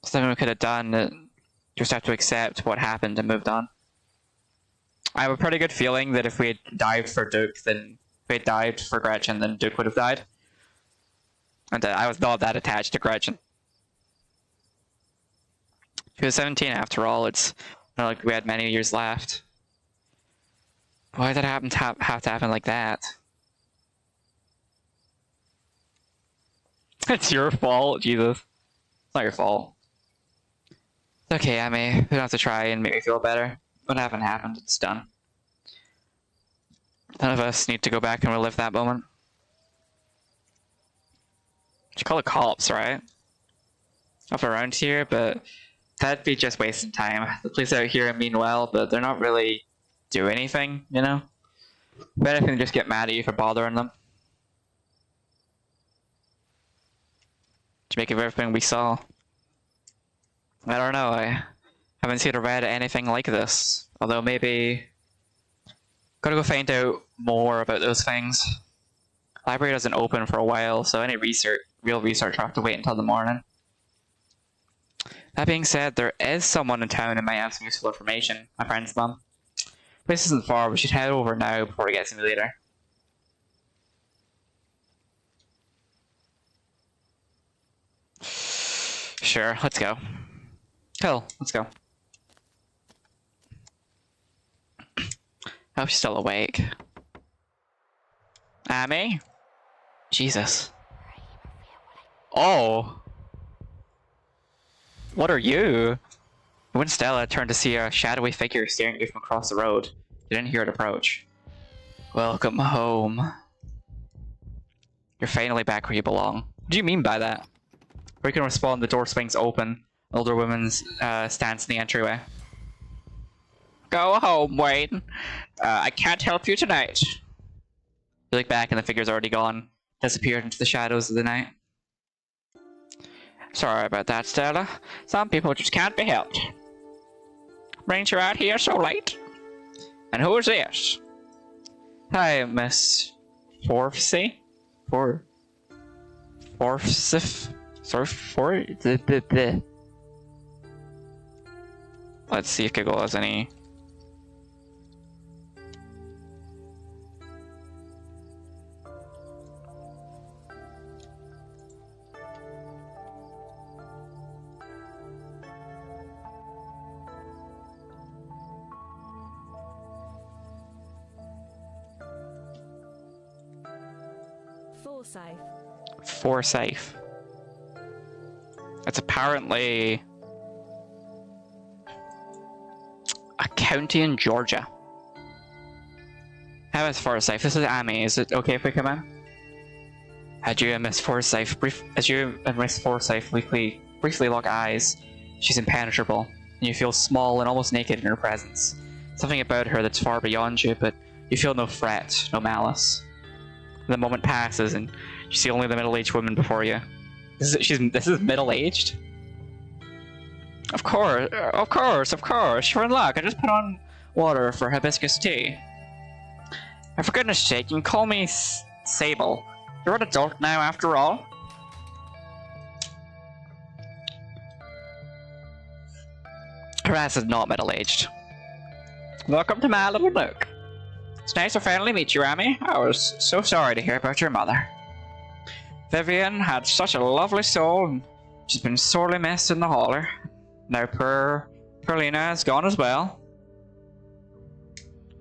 There's nothing we could have done. Just have to accept what happened and moved on. I have a pretty good feeling that if we had dived for Duke, then if we had dived for Gretchen, then Duke would have died. And I was not that attached to Gretchen. She was 17 after all. It's not like we had many years left. Why did it have to happen like that? It's your fault, Jesus. It's not your fault. It's okay, Amy. We don't have to try and make me feel better. What happened happened. It's done. None of us need to go back and relive that moment. You call the cops, right? Up around here, but that'd be just wasting time. The police out here mean well, but they're not really do anything, you know? Bet if they just get mad at you for bothering them. To make of everything we saw. I don't know, I haven't seen or read anything like this. Although maybe... Gotta go find out more about those things. Library doesn't open for a while, so any real research will have to wait until the morning. That being said, there is someone in town who might have some useful information. My friend's mum. Place isn't far, we should head over now before it gets any later. Sure, let's go. Cool, let's go. I hope she's still awake. Amy? Jesus. Oh. What are you? When Stella turned to see a shadowy figure staring at you from across the road, you didn't hear it approach. Welcome home. You're finally back where you belong. What do you mean by that? Or you can respond, the door swings open. Older woman stands in the entryway. Go home, Wayne. I can't help you tonight. You look back and the figure's already gone. Disappeared into the shadows of the night. Sorry about that, Stella. Some people just can't be helped. Brings you out here so late. And who is this? Hi, Miss Forfsey? Forfsif? Sorry, Let's see if Google has any. Forsyth. It's apparently a county in Georgia. How is Forsyth? This is Amy. Is it okay if we come in? As you and Miss Forsyth briefly lock eyes, she's impenetrable, and you feel small and almost naked in her presence. Something about her that's far beyond you, but you feel no threat, no malice. The moment passes, and you see only the middle-aged woman before you. This is middle-aged? Of course. You're in luck. I just put on water for hibiscus tea. And for goodness sake, you can call me Sable. You're an adult now, after all. Her ass is not middle-aged. Welcome to my little nook. It's nice to finally meet you, Amy. I was so sorry to hear about your mother. Vivian had such a lovely soul, and she's been sorely missed in the holler. Now poor Perlina is gone as well.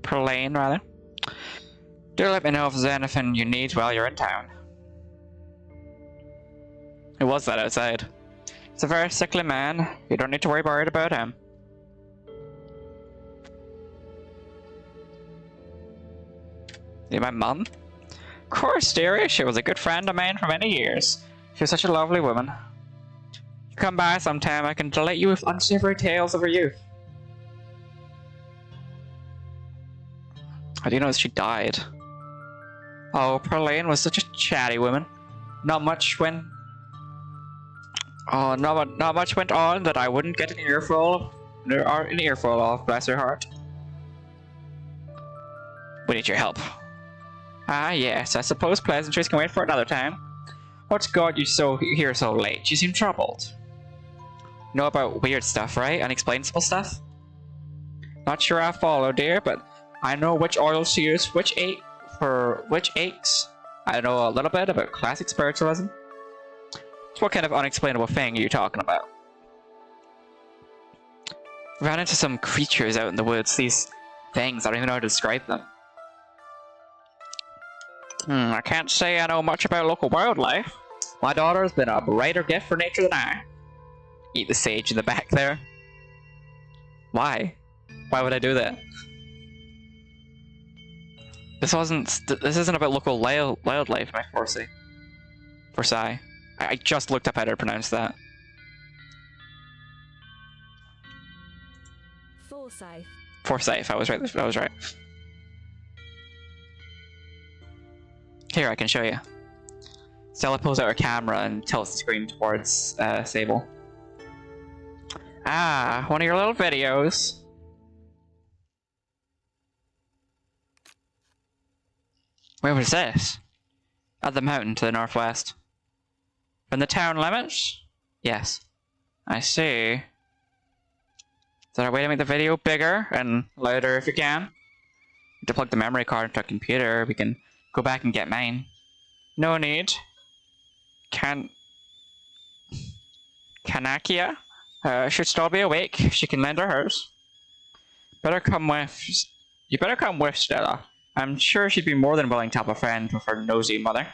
Perlane, rather. Do let me know if there's anything you need while you're in town. Who was that outside? It's a very sickly man. You don't need to worry worried about him. You my mum? Of course, dearie. She was a good friend of mine for many years. She was such a lovely woman. You come by sometime, I can delight you with unsavory tales of her youth. How do you know she died? Oh, Perlane was such a chatty woman. Not much went on that I wouldn't get an earful of, bless her heart. We need your help. Ah, yes, I suppose pleasantries can wait for another time. What's got you here so late? You seem troubled. You know about weird stuff, right? Unexplainable stuff? Not sure I follow, dear, but I know which oils to use, which aches. I know a little bit about classic spiritualism. So what kind of unexplainable thing are you talking about? Ran into some creatures out in the woods. These things, I don't even know how to describe them. I can't say I know much about local wildlife. My daughter has been a brighter gift for nature than I. Eat the sage in the back there. Why? Why would I do that? This isn't about local wildlife, my Forsyth. I just looked up how to pronounce that. Forsyth, I was right. Here, I can show you. Stella pulls out her camera and tilts the screen towards Sable. Ah, one of your little videos. Where was this? At the mountain to the northwest. From the town limits? Yes. I see. Is there a way to make the video bigger and louder if you can? To plug the memory card into a computer, we can go back and get mine. No need. Kanakia should still be awake. She can lend her hers. You better come with, Stella. I'm sure she'd be more than willing to help a friend with her nosy mother.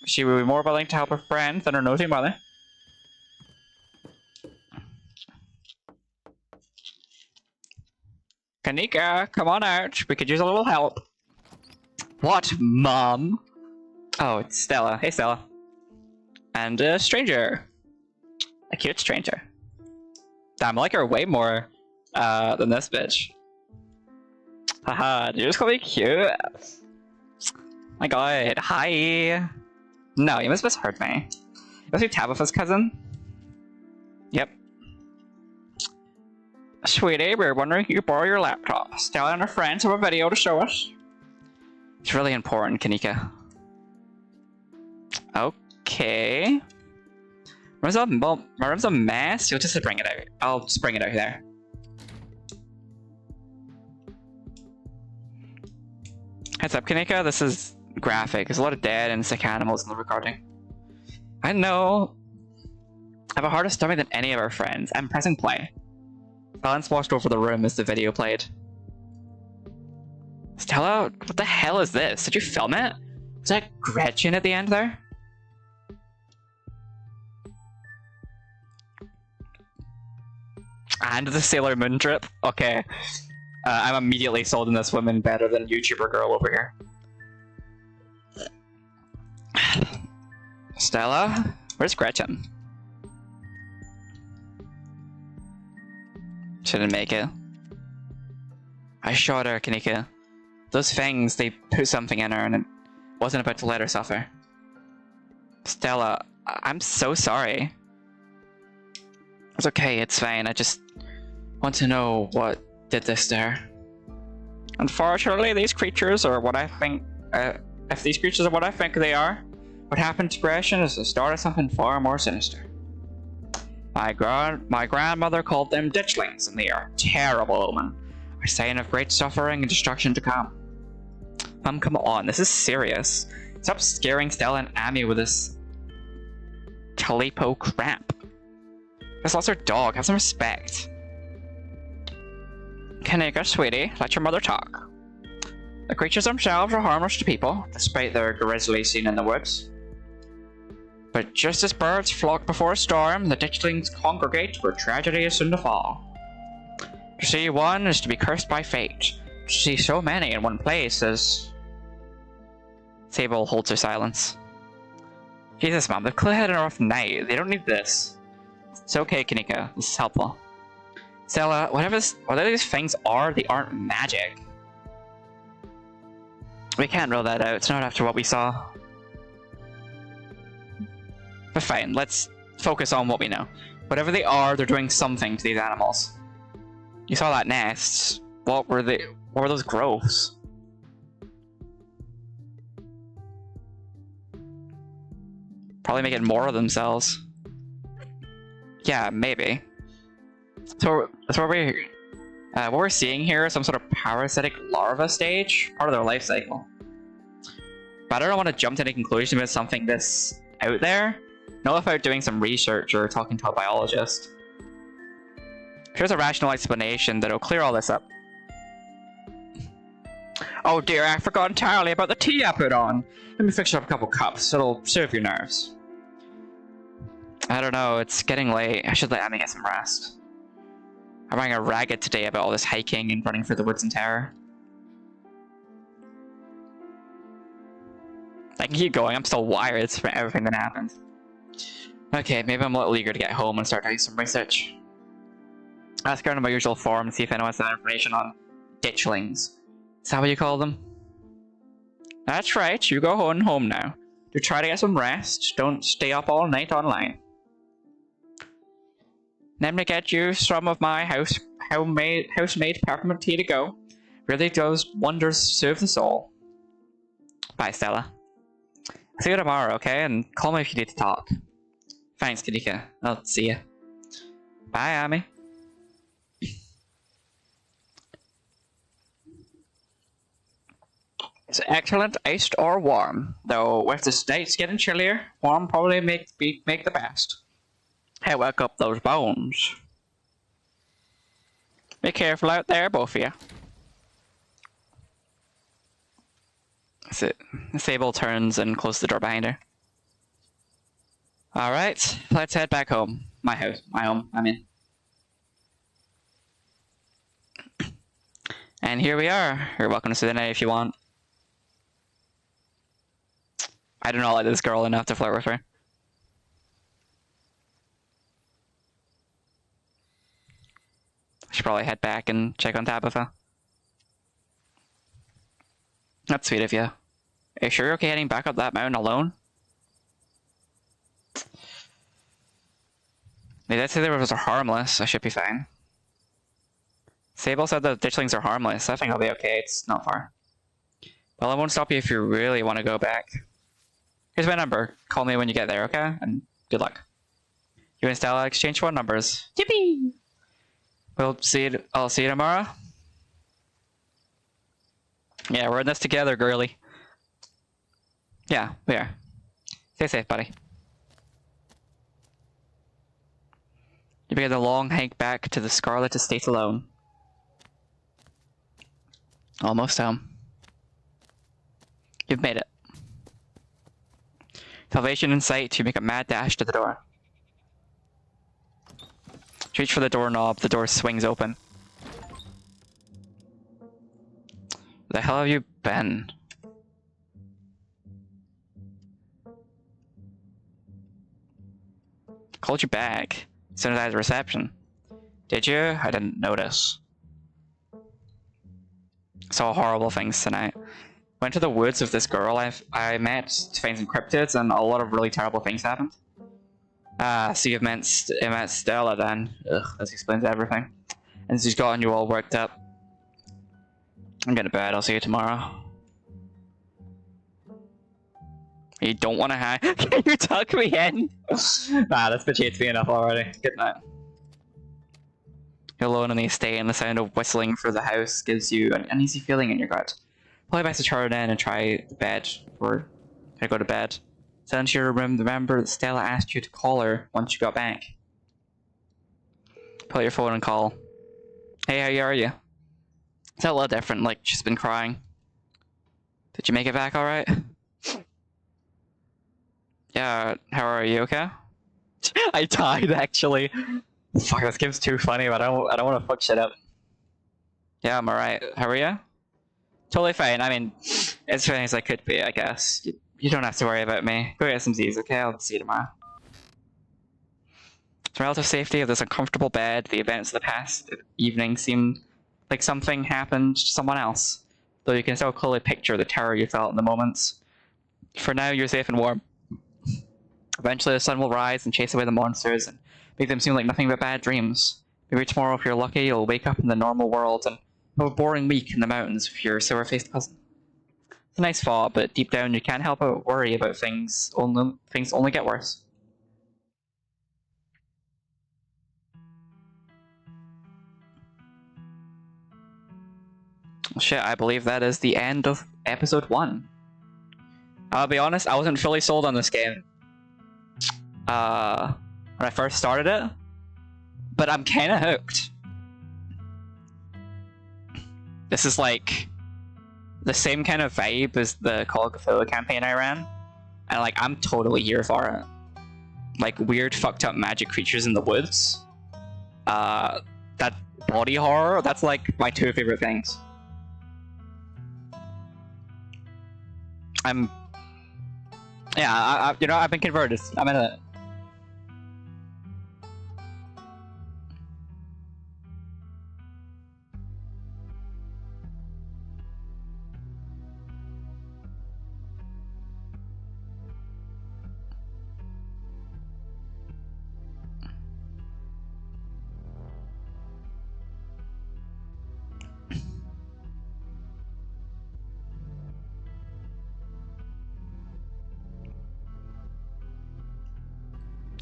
She would be more willing to help a friend than her nosy mother. Kanika, come on out. We could use a little help. What, Mom? Oh, it's Stella. Hey, Stella. And a stranger. A cute stranger. Damn, I like her way more than this bitch. Haha, did you just call me cute? My god, hi. No, you must have misheard me. Was you Tabitha's cousin? Yep. Sweetie, we were wondering if you could borrow your laptop. Stella and her friends have a video to show us. It's really important, Kanika. Okay. My room's a mess. You'll just bring it out. I'll just bring it out there. Heads up, Kanika. This is graphic. There's a lot of dead and sick animals in the recording. I know. I have a harder stomach than any of our friends. I'm pressing play. Silence washed over the room as the video played. Stella, what the hell is this? Did you film it? Was that Gretchen at the end there? And the Sailor Moon drip? Okay. I'm immediately sold on this woman better than YouTuber girl over here. Stella? Where's Gretchen? She didn't make it. I shot her, Kanika. Those fangs, they put something in her and it wasn't about to let her suffer. Stella, I'm so sorry. It's okay, it's fine. I just want to know what did this to her. Unfortunately, these creatures are what I think. If these creatures are what I think they are, what happened to Gretchen is the start of something far more sinister. My grandmother called them ditchlings, and they are terrible omen, a sign of great suffering and destruction to come. Mom, come on, this is serious. Stop scaring Stella and Amy with this Talipo crap. Just lost her dog, have some respect. Kanika, sweetie, let your mother talk. The creatures themselves are harmless to people, despite their grisly scene in the woods. But just as birds flock before a storm, the ditchlings congregate where tragedy is soon to fall. To see one is to be cursed by fate. To see so many in one place is... Sable holds her silence. Jesus, Mom, they've clearly had a rough night. They don't need this. It's okay, Kanika. This is helpful. Stella, whatever these things are, they aren't magic. We can't rule that out. It's not after what we saw. But fine, let's focus on what we know. Whatever they are, they're doing something to these animals. You saw that nest. What were those growths? Probably making more of themselves. Yeah, maybe. So what we're seeing here is some sort of parasitic larva stage, part of their life cycle. But I don't want to jump to any conclusion about something this out there. Not without doing some research or talking to a biologist. Here's a rational explanation that'll clear all this up. Oh dear, I forgot entirely about the tea I put on. Let me fix you up a couple cups, it'll soothe your nerves. I don't know, it's getting late. I should let Amy get some rest. I'm running a ragged today about all this hiking and running through the woods in terror. I can keep going, I'm still wired from everything that happened. Okay, maybe I'm a little eager to get home and start doing some research. Ask around in my usual forum and see if anyone has that information on ditchlings. Is that what you call them? That's right, you go home now. Do try to get some rest, don't stay up all night online. Let me get you some of my house-made peppermint tea to go. Really does wonders soothe the soul. Bye, Stella. See you tomorrow, okay? And call me if you need to talk. Thanks, Kanika. I'll see you. Bye, Amy. It's excellent, iced or warm. Though with the nights getting chillier, warm probably make the best. Hey, wake up those bones. Be careful out there, both of you. Sable turns and closes the door behind her. Alright, let's head back home. My home, I mean. And here we are. You're welcome to stay the night if you want. I do not like this girl enough to flirt with her. I should probably head back and check on Tabitha. That's sweet of you. Are you sure you're okay heading back up that mountain alone? They did say the rivers are harmless, I should be fine. Sable said the ditchlings are harmless, I think I'll be okay, it's not far. Well, I won't stop you if you really want to go back. Here's my number, call me when you get there, okay? And good luck. You and Stella exchange phone numbers. Yippee! I'll see you tomorrow. Yeah, we're in this together, girly. Yeah, we are. Stay safe, buddy. You begin the long hike back to the Scarlet estate alone. Almost home. You've made it. Salvation in sight, you make a mad dash to the door. You reach for the doorknob, the door swings open. Where the hell have you been? Called you back as soon as I had a reception. Did you? I didn't notice. Saw horrible things tonight. Went to the woods with this girl I met to find some cryptids, and a lot of really terrible things happened. So you met Stella then. Ugh, this explains everything. And she's gotten you all worked up. I'm going to bed, I'll see you tomorrow. You don't want to hang? Can you tuck me in? Nah, that's betrayed me enough already. Good night. You're alone on the estate, and the sound of whistling through the house gives you an uneasy feeling in your gut. Probably best to turn in and try bed or I go to bed. Send into your room. Remember that Stella asked you to call her once you got back. Pull out your phone and call. Hey, how are you? It's a little different, like she's been crying. Did you make it back alright? Yeah, how are you, okay? I died actually. Fuck, this game's too funny, but I don't wanna fuck shit up. Yeah, I'm alright. How are you? Totally fine. I mean, as fine as I could be, I guess. You don't have to worry about me. Go get some Z's, okay? I'll see you tomorrow. The relative safety of this uncomfortable bed, the events of the past evening seem like something happened to someone else, though you can still clearly picture the terror you felt in the moments. For now, you're safe and warm. Eventually, the sun will rise and chase away the monsters and make them seem like nothing but bad dreams. Maybe tomorrow, if you're lucky, you'll wake up in the normal world and have a boring week in the mountains with your silver-faced cousin. It's a nice thought, but deep down, you can't help but worry about things only get worse. Shit, I believe that is the end of episode 1. I'll be honest, I wasn't fully sold on this game when I first started it, but I'm kinda hooked. This is like the same kind of vibe as the Call of Cthulhu campaign I ran, and like I'm totally here for it. Like weird fucked up magic creatures in the woods. That body horror, that's like my 2 favorite things. I've been converted. I'm in it.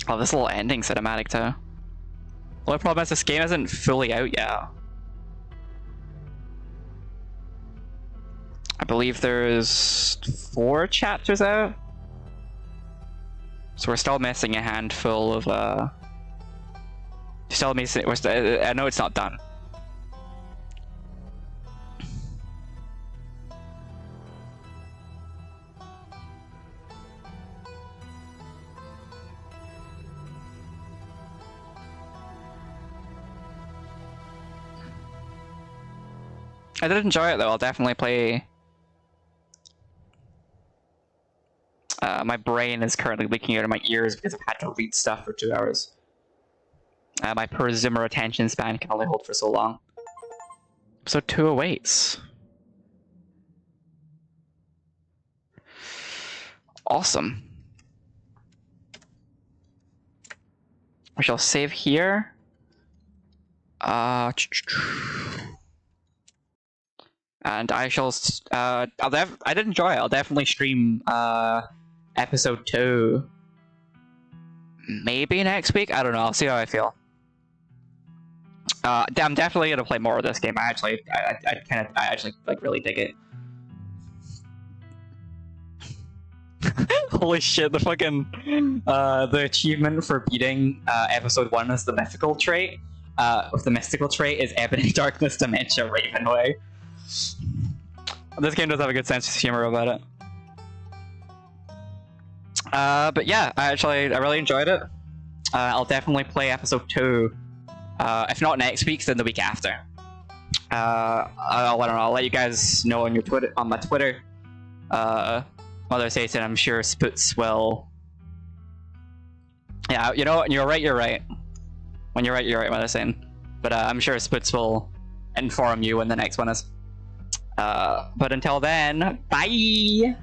Oh, this little ending cinematic too. The only problem is this game isn't fully out yet. I believe there's 4 chapters out. So we're still missing a handful of still missing. I know it's not done. I did enjoy it though. I'll definitely play. My brain is currently leaking out of my ears because I've had to read stuff for 2 hours. My poor Zoomer attention span can only hold for so long. Episode 2 awaits. Awesome. We shall save here. And I shall. I did enjoy it. I'll definitely stream episode 2. Maybe next week. I don't know. I'll see how I feel. I'm definitely gonna play more of this game. I actually like really dig it. Holy shit! The fucking the achievement for beating episode 1 is the mythical trait. With the mystical trait is Ebony Darkness Dementia Ravenway. This game does have a good sense of humor about it. But yeah, I really enjoyed it. I'll definitely play episode 2. If not next week, then the week after. I don't know. I'll let you guys know on my Twitter. Mother Satan, I'm sure Spoots will. Yeah, you know what? You're right. When you're right, Mother Satan. But I'm sure Spoots will inform you when the next one is. But until then, bye!